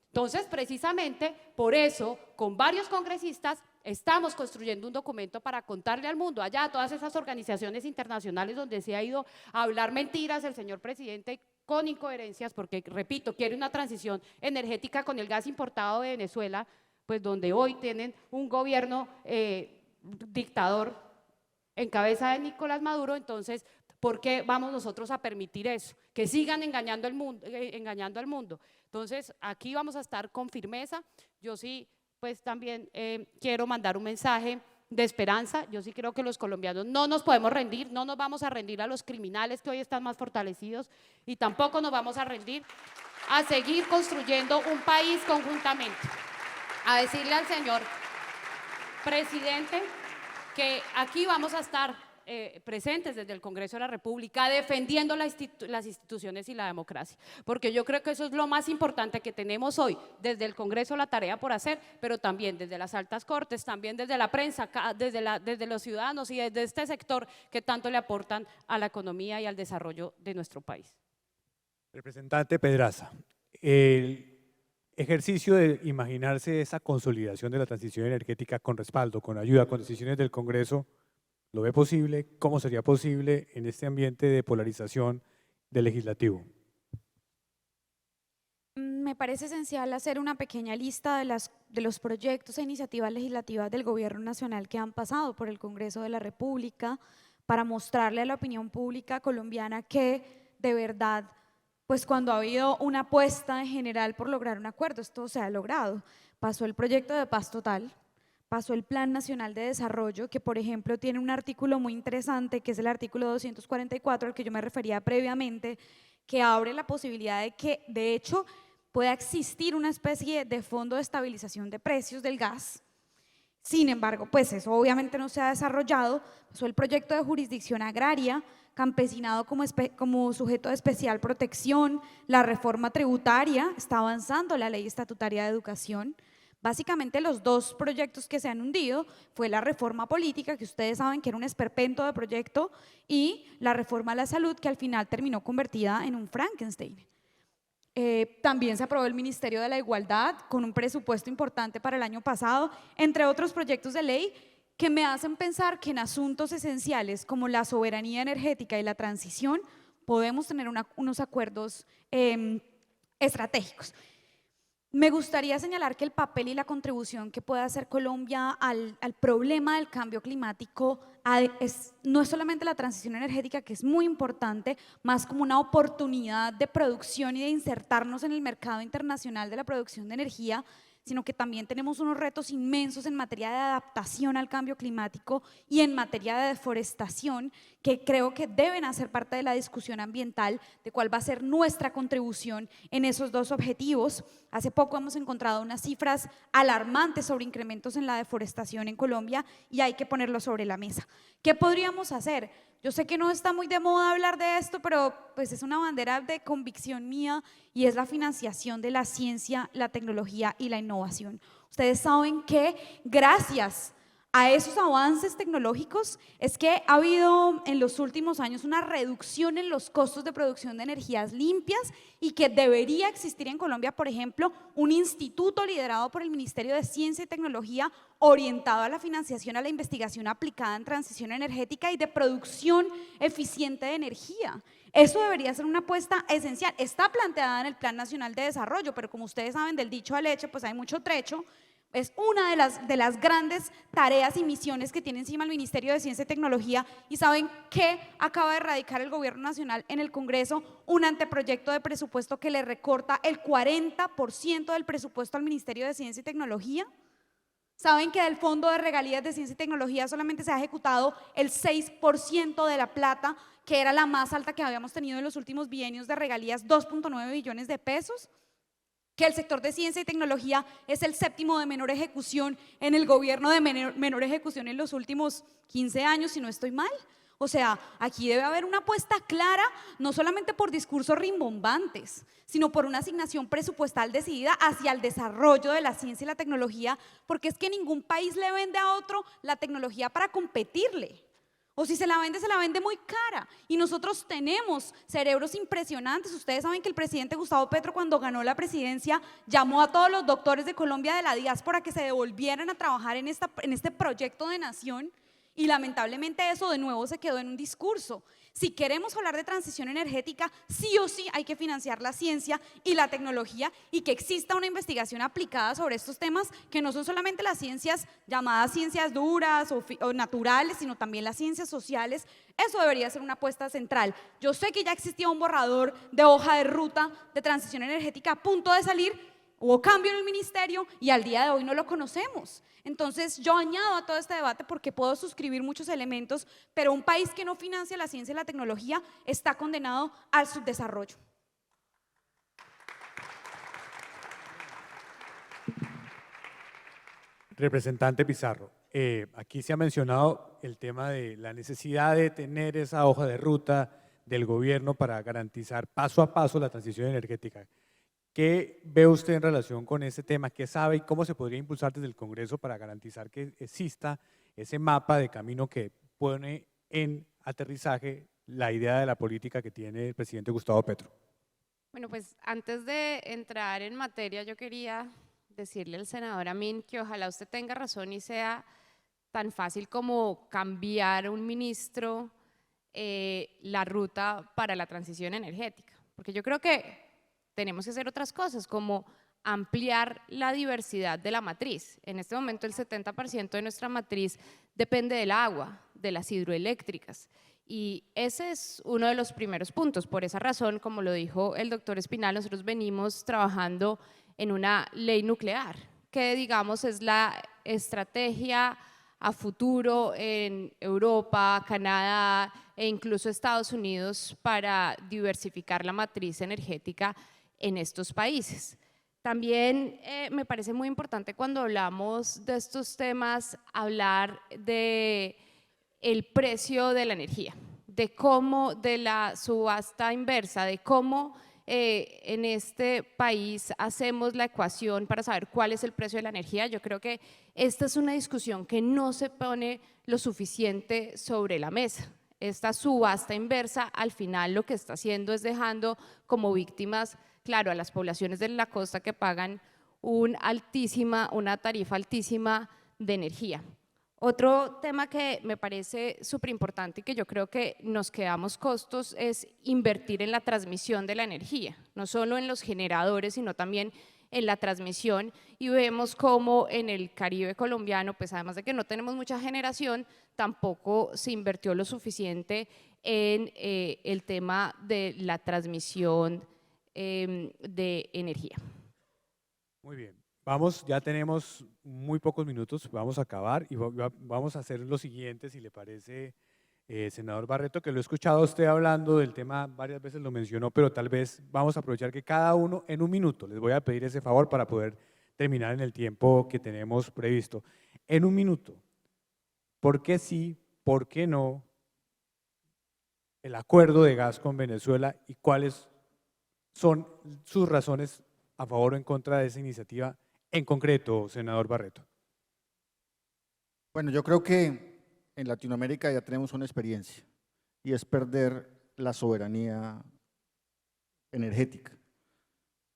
Entonces, precisamente por eso, con varios congresistas, estamos construyendo un documento para contarle al mundo, allá a todas esas organizaciones internacionales donde se ha ido a hablar mentiras el señor presidente con incoherencias, porque, repito, quiere una transición energética con el gas importado de Venezuela, pues donde hoy tienen un gobierno dictador en cabeza de Nicolás Maduro. Entonces, ¿por qué vamos nosotros a permitir eso? Que sigan engañando al mundo. Entonces, aquí vamos a estar con firmeza. Yo sí, pues también quiero mandar un mensaje de esperanza. Yo sí creo que los colombianos no nos podemos rendir, no nos vamos a rendir a los criminales que hoy están más fortalecidos, y tampoco nos vamos a rendir a seguir construyendo un país conjuntamente. A decirle al señor presidente que aquí vamos a estar presentes desde el Congreso de la República defendiendo las instituciones y la democracia, porque yo creo que eso es lo más importante que tenemos hoy, desde el Congreso la tarea por hacer, pero también desde las altas cortes, también desde la prensa, desde los ciudadanos y desde este sector que tanto le aportan a la economía y al desarrollo de nuestro país. Representante Pedraza, el ejercicio de imaginarse esa consolidación de la transición energética con respaldo, con ayuda, con decisiones del Congreso, ¿lo ve posible? ¿Cómo sería posible en este ambiente de polarización del legislativo? Me parece esencial hacer una pequeña lista de los proyectos e iniciativas legislativas del Gobierno Nacional que han pasado por el Congreso de la República para mostrarle a la opinión pública colombiana que de verdad, pues cuando ha habido una apuesta en general por lograr un acuerdo, esto se ha logrado. Pasó el proyecto de paz total, pasó el Plan Nacional de Desarrollo, que por ejemplo tiene un artículo muy interesante, que es el artículo 244, al que yo me refería previamente, que abre la posibilidad de que, de hecho, pueda existir una especie de fondo de estabilización de precios del gas. Sin embargo, pues eso obviamente no se ha desarrollado. Pasó el proyecto de jurisdicción agraria, campesinado como sujeto de especial protección, la reforma tributaria, está avanzando la ley estatutaria de educación. Básicamente los 2 proyectos que se han hundido fue la reforma política, que ustedes saben que era un esperpento de proyecto, y la reforma a la salud, que al final terminó convertida en un Frankenstein. También se aprobó el Ministerio de la Igualdad con un presupuesto importante para el año pasado, entre otros proyectos de ley que me hacen pensar que en asuntos esenciales como la soberanía energética y la transición podemos tener unos acuerdos estratégicos. Me gustaría señalar que el papel y la contribución que puede hacer Colombia al problema del cambio climático no es solamente la transición energética, que es muy importante, más como una oportunidad de producción y de insertarnos en el mercado internacional de la producción de energía, sino que también tenemos unos retos inmensos en materia de adaptación al cambio climático y en materia de deforestación, que creo que deben hacer parte de la discusión ambiental de cuál va a ser nuestra contribución en esos 2 objetivos. Hace poco hemos encontrado unas cifras alarmantes sobre incrementos en la deforestación en Colombia y hay que ponerlo sobre la mesa. ¿Qué podríamos hacer? Yo sé que no está muy de moda hablar de esto, pero pues es una bandera de convicción mía, y es la financiación de la ciencia, la tecnología y la innovación. Ustedes saben que gracias a esos avances tecnológicos es que ha habido en los últimos años una reducción en los costos de producción de energías limpias y que debería existir en Colombia, por ejemplo, un instituto liderado por el Ministerio de Ciencia y Tecnología orientado a la financiación, a la investigación aplicada en transición energética y de producción eficiente de energía. Eso debería ser una apuesta esencial. Está planteada en el Plan Nacional de Desarrollo, pero como ustedes saben, del dicho al hecho, pues hay mucho trecho. Es una de las grandes tareas y misiones que tiene encima el Ministerio de Ciencia y Tecnología. ¿Y saben qué acaba de radicar el Gobierno Nacional en el Congreso? Un anteproyecto de presupuesto que le recorta el 40% del presupuesto al Ministerio de Ciencia y Tecnología. ¿Saben que del Fondo de Regalías de Ciencia y Tecnología solamente se ha ejecutado el 6% de la plata, que era la más alta que habíamos tenido en los últimos bienios de regalías, 2.9 billones de pesos? Que el sector de ciencia y tecnología es el séptimo de menor ejecución en el gobierno, de menor ejecución en los últimos 15 años, si no estoy mal. O sea, aquí debe haber una apuesta clara, no solamente por discursos rimbombantes, sino por una asignación presupuestal decidida hacia el desarrollo de la ciencia y la tecnología, porque es que ningún país le vende a otro la tecnología para competirle. O si se la vende muy cara. Y nosotros tenemos cerebros impresionantes. Ustedes saben que el presidente Gustavo Petro, cuando ganó la presidencia, llamó a todos los doctores de Colombia de la diáspora que se devolvieran a trabajar en este proyecto de nación. Y lamentablemente eso de nuevo se quedó en un discurso. Si queremos hablar de transición energética, sí o sí hay que financiar la ciencia y la tecnología y que exista una investigación aplicada sobre estos temas, que no son solamente las ciencias llamadas ciencias duras o naturales, sino también las ciencias sociales. Eso debería ser una apuesta central. Yo sé que ya existía un borrador de hoja de ruta de transición energética a punto de salir. Hubo cambio en el ministerio y al día de hoy no lo conocemos. Entonces yo añado a todo este debate porque puedo suscribir muchos elementos, pero un país que no financia la ciencia y la tecnología está condenado al subdesarrollo. Representante Pizarro, aquí se ha mencionado el tema de la necesidad de tener esa hoja de ruta del gobierno para garantizar paso a paso la transición energética. ¿Qué ve usted en relación con ese tema? ¿Qué sabe y cómo se podría impulsar desde el Congreso para garantizar que exista ese mapa de camino que pone en aterrizaje la idea de la política que tiene el presidente Gustavo Petro? Bueno, pues antes de entrar en materia, yo quería decirle al senador Amin que ojalá usted tenga razón y sea tan fácil como cambiar un ministro la ruta para la transición energética, porque yo creo que tenemos que hacer otras cosas como ampliar la diversidad de la matriz. En este momento el 70% de nuestra matriz depende del agua, de las hidroeléctricas, y ese es uno de los primeros puntos. Por esa razón, como lo dijo el doctor Espinal, nosotros venimos trabajando en una ley nuclear, que digamos es la estrategia a futuro en Europa, Canadá e incluso Estados Unidos para diversificar la matriz energética en estos países. También me parece muy importante cuando hablamos de estos temas hablar de el precio de la energía, de cómo, de la subasta inversa, de cómo en este país hacemos la ecuación para saber cuál es el precio de la energía. Yo creo que esta es una discusión que no se pone lo suficiente sobre la mesa. Esta subasta inversa al final lo que está haciendo es dejando como víctimas, claro, a las poblaciones de la costa que pagan una tarifa altísima de energía. Otro tema que me parece súper importante y que yo creo que nos quedamos costos es invertir en la transmisión de la energía, no solo en los generadores, sino también en la transmisión, y vemos cómo en el Caribe colombiano, pues además de que no tenemos mucha generación, tampoco se invirtió lo suficiente en el tema de la transmisión de energía. Muy bien, vamos, ya tenemos muy pocos minutos, vamos a acabar y vamos a hacer lo siguiente, si le parece, senador Barreto, que lo he escuchado a usted hablando del tema, varias veces lo mencionó, pero tal vez vamos a aprovechar que cada uno en un minuto, les voy a pedir ese favor para poder terminar en el tiempo que tenemos previsto. En un minuto, ¿por qué sí, por qué no el acuerdo de gas con Venezuela y cuáles son sus razones a favor o en contra de esa iniciativa en concreto, senador Barreto? Bueno, yo creo que en Latinoamérica ya tenemos una experiencia y es perder la soberanía energética.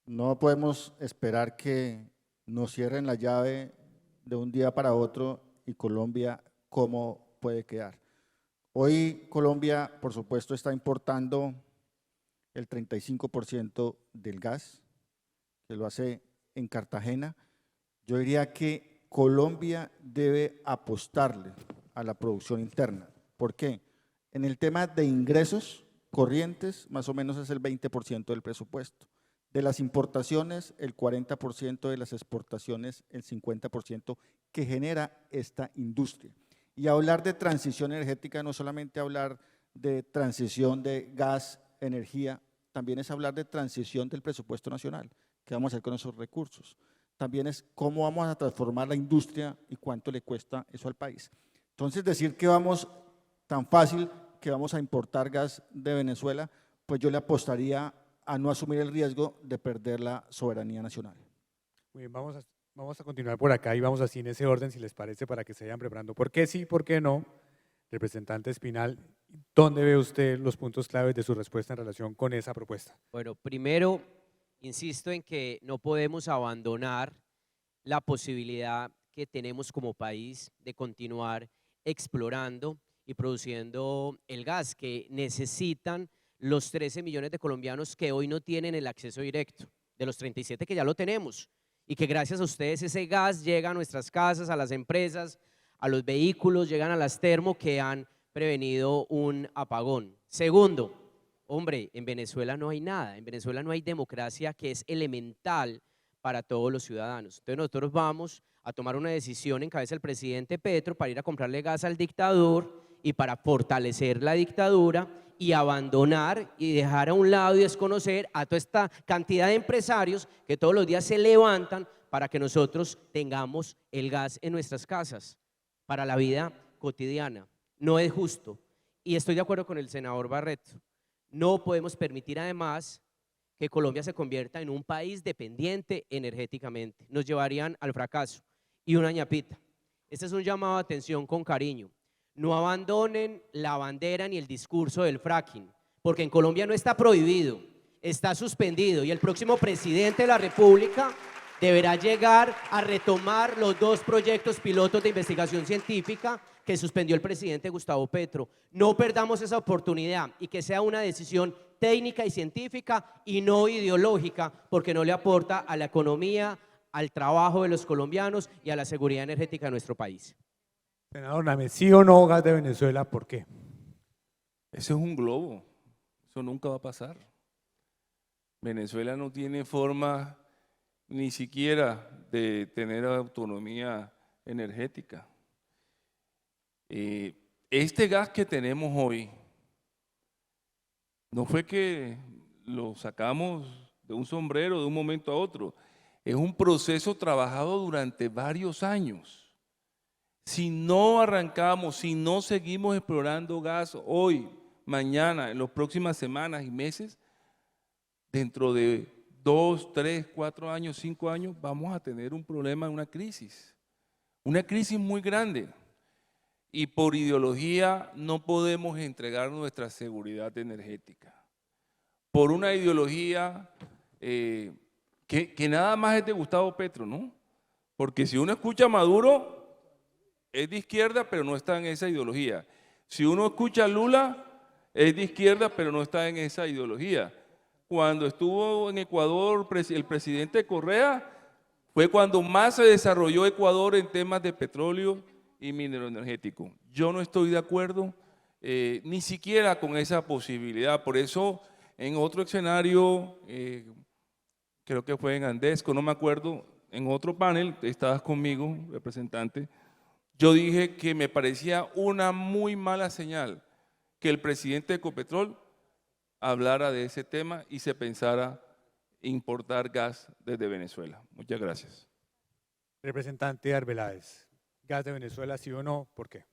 No podemos esperar que nos cierren la llave de un día para otro y Colombia, ¿cómo puede quedar? Hoy Colombia, por supuesto, está importando el 35% del gas, que lo hace en Cartagena. Yo diría que Colombia debe apostarle a la producción interna. ¿Por qué? En el tema de ingresos corrientes, más o menos es el 20% del presupuesto. De las importaciones, el 40%, de las exportaciones, el 50% que genera esta industria. Y hablar de transición energética no solamente hablar de transición de gas, energía, también es hablar de transición del presupuesto nacional. ¿Qué vamos a hacer con esos recursos? También es cómo vamos a transformar la industria y cuánto le cuesta eso al país. Entonces, decir que vamos tan fácil que vamos a importar gas de Venezuela, pues yo le apostaría a no asumir el riesgo de perder la soberanía nacional. Muy bien, vamos a continuar por acá y vamos así en ese orden, si les parece, para que se vayan preparando. ¿Por qué sí, por qué no? Representante Espinal, ¿dónde ve usted los puntos claves de su respuesta en relación con esa propuesta? Bueno, primero, insisto en que no podemos abandonar la posibilidad que tenemos como país de continuar explorando y produciendo el gas que necesitan los 13 millones de colombianos que hoy no tienen el acceso directo, de los 37 que ya lo tenemos, y que gracias a ustedes ese gas llega a nuestras casas, a las empresas, a los vehículos, llegan a las termo que han prevenido un apagón. Segundo, hombre, en Venezuela no hay nada, en Venezuela no hay democracia, que es elemental para todos los ciudadanos. Entonces nosotros vamos a tomar una decisión en cabeza del presidente Petro para ir a comprarle gas al dictador y para fortalecer la dictadura y abandonar y dejar a un lado y desconocer a toda esta cantidad de empresarios que todos los días se levantan para que nosotros tengamos el gas en nuestras casas para la vida cotidiana. No es justo. Y estoy de acuerdo con el senador Barreto. No podemos permitir además que Colombia se convierta en un país dependiente energéticamente. Nos llevarían al fracaso. Y una ñapita. Este es un llamado de atención con cariño. No abandonen la bandera ni el discurso del fracking, porque en Colombia no está prohibido, está suspendido y el próximo presidente de la República deberá llegar a retomar los 2 proyectos pilotos de investigación científica que suspendió el presidente Gustavo Petro. No perdamos esa oportunidad y que sea una decisión técnica y científica y no ideológica, porque no le aporta a la economía, al trabajo de los colombianos y a la seguridad energética de nuestro país. Senador Name, ¿sí o no gas de Venezuela? ¿Por qué? Ese es un globo, eso nunca va a pasar. Venezuela no tiene forma ni siquiera de tener autonomía energética. Este gas que tenemos hoy, no fue que lo sacamos de un sombrero de un momento a otro, es un proceso trabajado durante varios años. Si no arrancamos, si no seguimos explorando gas hoy, mañana, en las próximas semanas y meses, dentro de 2, 3, 4 años, 5 años, vamos a tener un problema, una crisis muy grande. Y por ideología no podemos entregar nuestra seguridad energética. Por una ideología que nada más es de Gustavo Petro, ¿no? Porque si uno escucha a Maduro, es de izquierda, pero no está en esa ideología. Si uno escucha a Lula, es de izquierda, pero no está en esa ideología. Cuando estuvo en Ecuador el presidente Correa, fue cuando más se desarrolló Ecuador en temas de petróleo y minero energético. Yo no estoy de acuerdo ni siquiera con esa posibilidad. Por eso, en otro escenario, creo que fue en Andesco, no me acuerdo, en otro panel, estabas conmigo, representante, yo dije que me parecía una muy mala señal que el presidente de Ecopetrol hablara de ese tema y se pensara importar gas desde Venezuela. Muchas gracias. Representante Arbeláez, ¿gas de Venezuela sí o no? ¿Por qué?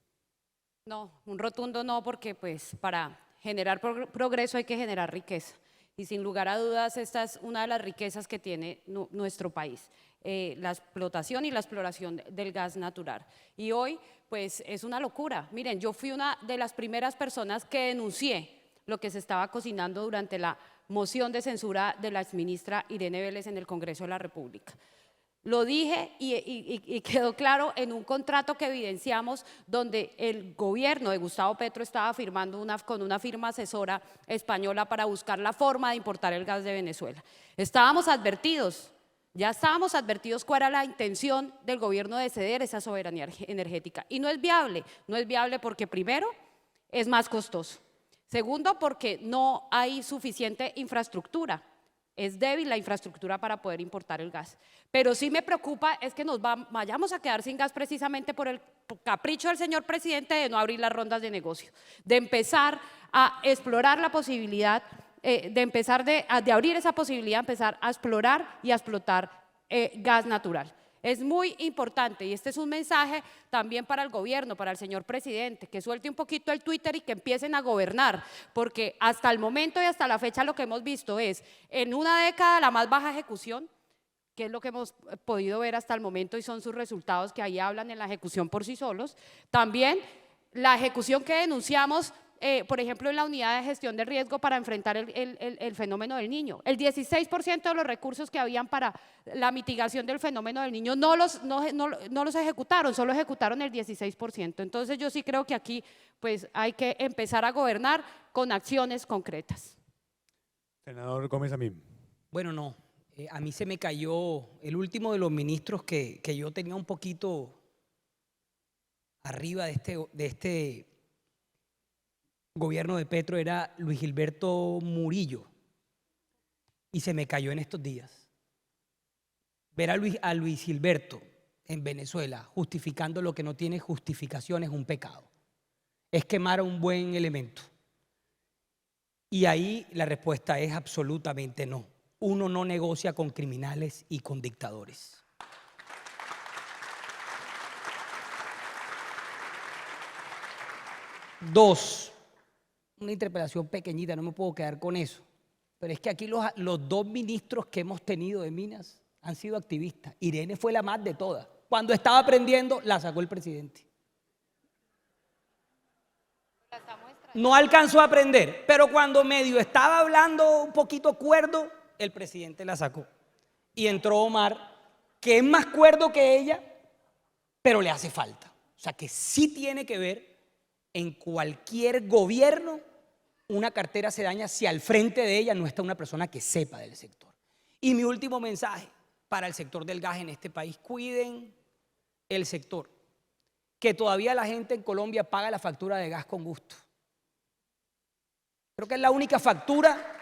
No, un rotundo no, porque pues para generar progreso hay que generar riqueza. Y sin lugar a dudas, esta es una de las riquezas que tiene nuestro país. la explotación y la exploración del gas natural. Y hoy, pues, es una locura. Miren, yo fui una de las primeras personas que denuncié lo que se estaba cocinando durante la moción de censura de la exministra Irene Vélez en el Congreso de la República. Lo dije y quedó claro en un contrato que evidenciamos donde el gobierno de Gustavo Petro estaba firmando con una firma asesora española para buscar la forma de importar el gas de Venezuela. Estábamos advertidos, ya estábamos advertidos cuál era la intención del gobierno de ceder esa soberanía energética. Y no es viable porque primero es más costoso, segundo porque no hay suficiente infraestructura. Es débil la infraestructura para poder importar el gas. Pero sí me preocupa es que nos vayamos a quedar sin gas precisamente por el capricho del señor presidente de no abrir las rondas de negocio, de empezar a explorar la posibilidad, de abrir esa posibilidad, empezar a explorar y a explotar gas natural. Es muy importante y este es un mensaje también para el gobierno, para el señor presidente, que suelte un poquito el Twitter y que empiecen a gobernar, porque hasta el momento y hasta la fecha lo que hemos visto es en una década la más baja ejecución, que es lo que hemos podido ver hasta el momento y son sus resultados que ahí hablan en la ejecución por sí solos. También la ejecución que denunciamos, por ejemplo, en la unidad de gestión de riesgo para enfrentar el fenómeno del Niño. El 16% de los recursos que habían para la mitigación del fenómeno del Niño no los ejecutaron, solo ejecutaron el 16%. Entonces yo sí creo que aquí pues, hay que empezar a gobernar con acciones concretas. Senador Gómez Amín. Bueno, no. A mí se me cayó el último de los ministros que yo tenía un poquito arriba de este gobierno de Petro, era Luis Gilberto Murillo, y se me cayó en estos días. Ver a Luis Gilberto en Venezuela justificando lo que no tiene justificación es un pecado. Es quemar a un buen elemento. Y ahí la respuesta es absolutamente no. Uno no negocia con criminales y con dictadores. Dos, una interpelación pequeñita, no me puedo quedar con eso, pero es que aquí los dos ministros que hemos tenido de Minas han sido activistas. Irene fue la más de todas. Cuando estaba aprendiendo, la sacó el presidente. No alcanzó a aprender, pero cuando medio estaba hablando un poquito cuerdo, el presidente la sacó. Y entró Omar, que es más cuerdo que ella, pero le hace falta. O sea que sí tiene que ver en cualquier gobierno, una cartera se daña si al frente de ella no está una persona que sepa del sector. Y mi último mensaje para el sector del gas en este país: cuiden el sector, que todavía la gente en Colombia paga la factura de gas con gusto. Creo que es la única factura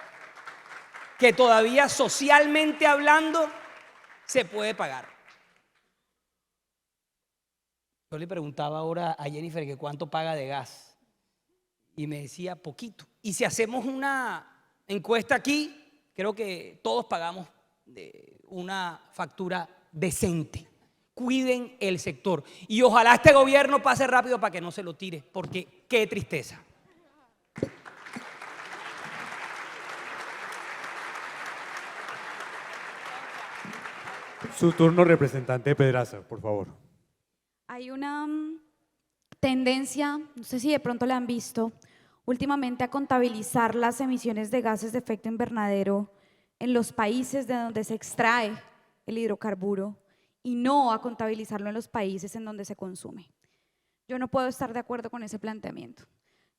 que todavía socialmente hablando se puede pagar. Yo le preguntaba ahora a Jennifer que cuánto paga de gas y me decía poquito. Y si hacemos una encuesta aquí, creo que todos pagamos una factura decente. Cuiden el sector y ojalá este gobierno pase rápido para que no se lo tire, porque qué tristeza. Su turno, representante Pedraza, por favor. Hay una tendencia, no sé si de pronto la han visto, últimamente a contabilizar las emisiones de gases de efecto invernadero en los países de donde se extrae el hidrocarburo y no a contabilizarlo en los países en donde se consume. Yo no puedo estar de acuerdo con ese planteamiento.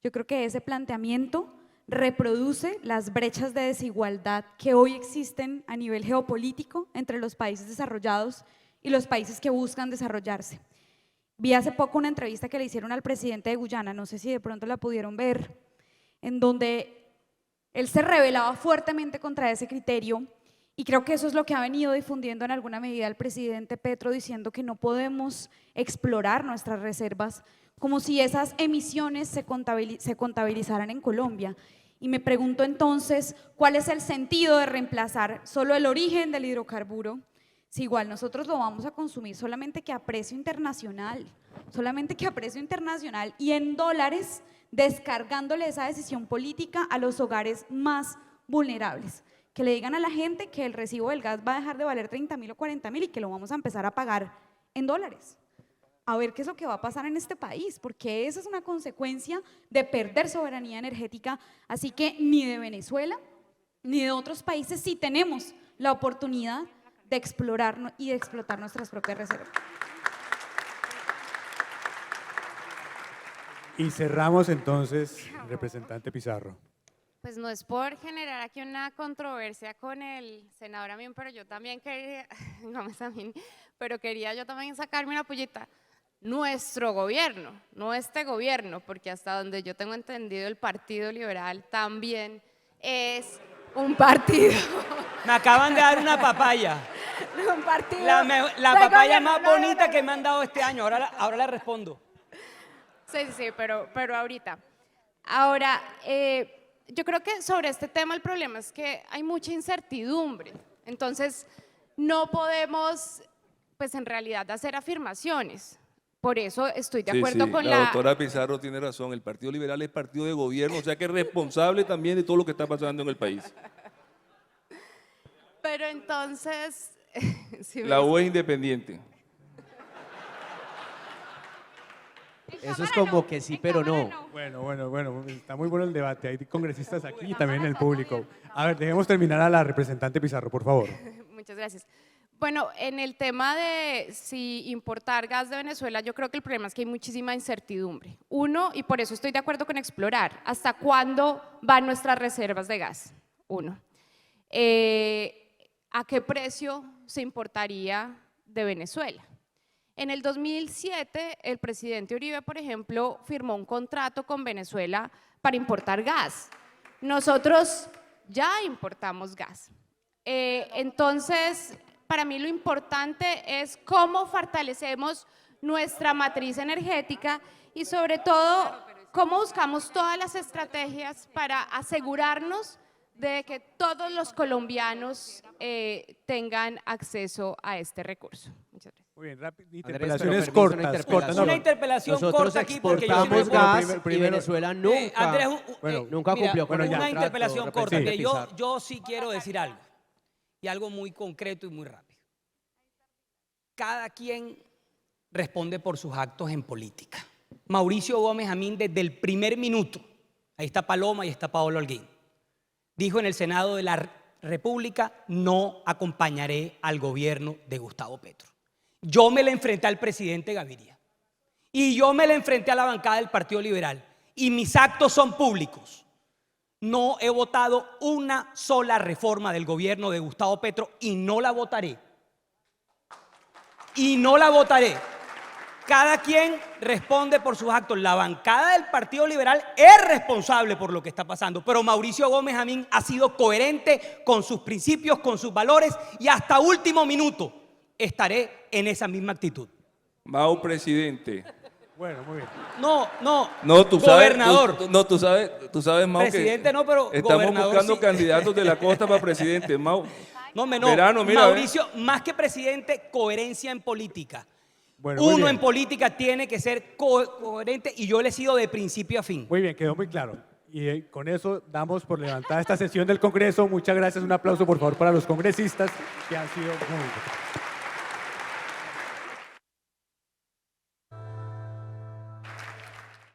Yo creo que ese planteamiento reproduce las brechas de desigualdad que hoy existen a nivel geopolítico entre los países desarrollados y los países que buscan desarrollarse. Vi hace poco una entrevista que le hicieron al presidente de Guyana, no sé si de pronto la pudieron ver, en donde él se rebelaba fuertemente contra ese criterio y creo que eso es lo que ha venido difundiendo en alguna medida el presidente Petro, diciendo que no podemos explorar nuestras reservas como si esas emisiones se contabilizaran en Colombia. Y me pregunto entonces, ¿cuál es el sentido de reemplazar solo el origen del hidrocarburo? Si igual nosotros lo vamos a consumir solamente que a precio internacional, y en dólares, descargándole esa decisión política a los hogares más vulnerables, que le digan a la gente que el recibo del gas va a dejar de valer 30.000 o 40.000 y que lo vamos a empezar a pagar en dólares. A ver qué es lo que va a pasar en este país, porque esa es una consecuencia de perder soberanía energética. Así que ni de Venezuela ni de otros países sí tenemos la oportunidad de explorar y de explotar nuestras propias reservas. Y cerramos entonces, representante Pizarro. Pues no es por generar aquí una controversia con el senador Amin, pero yo también quería, Gómez Amin, pero quería yo también sacarme una pullita. Nuestro gobierno, no este gobierno, porque hasta donde yo tengo entendido el Partido Liberal también es un partido. Me acaban de dar una papaya. Un partido La papaya más bonita que me han dado este año. Ahora le respondo. Sí, pero ahorita. Ahora, yo creo que sobre este tema el problema es que hay mucha incertidumbre. Entonces, no podemos, pues en realidad, hacer afirmaciones. Por eso estoy de acuerdo con la doctora Pizarro tiene razón, el Partido Liberal es partido de gobierno, o sea que es responsable también de todo lo que está pasando en el país. Pero entonces… La U es independiente. Eso es como que sí, pero no. Bueno, está muy bueno el debate, hay congresistas aquí y también en el público. A ver, dejemos terminar a la representante Pizarro, por favor. Muchas gracias. Bueno, en el tema de si importar gas de Venezuela, yo creo que el problema es que hay muchísima incertidumbre. Uno, y por eso estoy de acuerdo con explorar, ¿hasta cuándo van nuestras reservas de gas? Uno. ¿A qué precio se importaría de Venezuela? En el 2007, el presidente Uribe, por ejemplo, firmó un contrato con Venezuela para importar gas. Nosotros ya importamos gas. Entonces, para mí lo importante es cómo fortalecemos nuestra matriz energética y sobre todo cómo buscamos todas las estrategias para asegurarnos de que todos los colombianos tengan acceso a este recurso. Muchas gracias. Muy bien, rápido, Andrés, interpelaciones pero cortas. Una interpelación corta aquí porque yo exportamos gas y primero- Venezuela nunca, Andrés, nunca mira, cumplió con el una contrato, interpelación corta. representante Que Pizarro. yo sí quiero decir algo, y algo muy concreto y muy rápido. Cada quien responde por sus actos en política. Mauricio Gómez Amin, desde el primer minuto, ahí está Paloma y está Paolo Holguín, dijo en el Senado de la República: no acompañaré al gobierno de Gustavo Petro. Yo me le enfrenté al presidente Gaviria y yo me le enfrenté a la bancada del Partido Liberal y mis actos son públicos. No he votado una sola reforma del gobierno de Gustavo Petro y no la votaré. Y no la votaré. Cada quien responde por sus actos. La bancada del Partido Liberal es responsable por lo que está pasando, pero Mauricio Gómez Amin ha sido coherente con sus principios, con sus valores, y hasta último minuto estaré en esa misma actitud. Mau, presidente. Bueno, muy bien. No, tú gobernador. sabes, tú sabes, Mau, Presidente no, pero estamos gobernador buscando sí. candidatos de la costa para presidente, Mau. No, Verano, mira, Mauricio, más que presidente, coherencia en política. Bueno, muy Uno bien. en política tiene que ser coherente y yo le he sido de principio a fin. Muy bien, quedó muy claro. Y con eso damos por levantada esta sesión del Congreso. Muchas gracias. Un aplauso, por favor, para los congresistas que han sido muy importantes.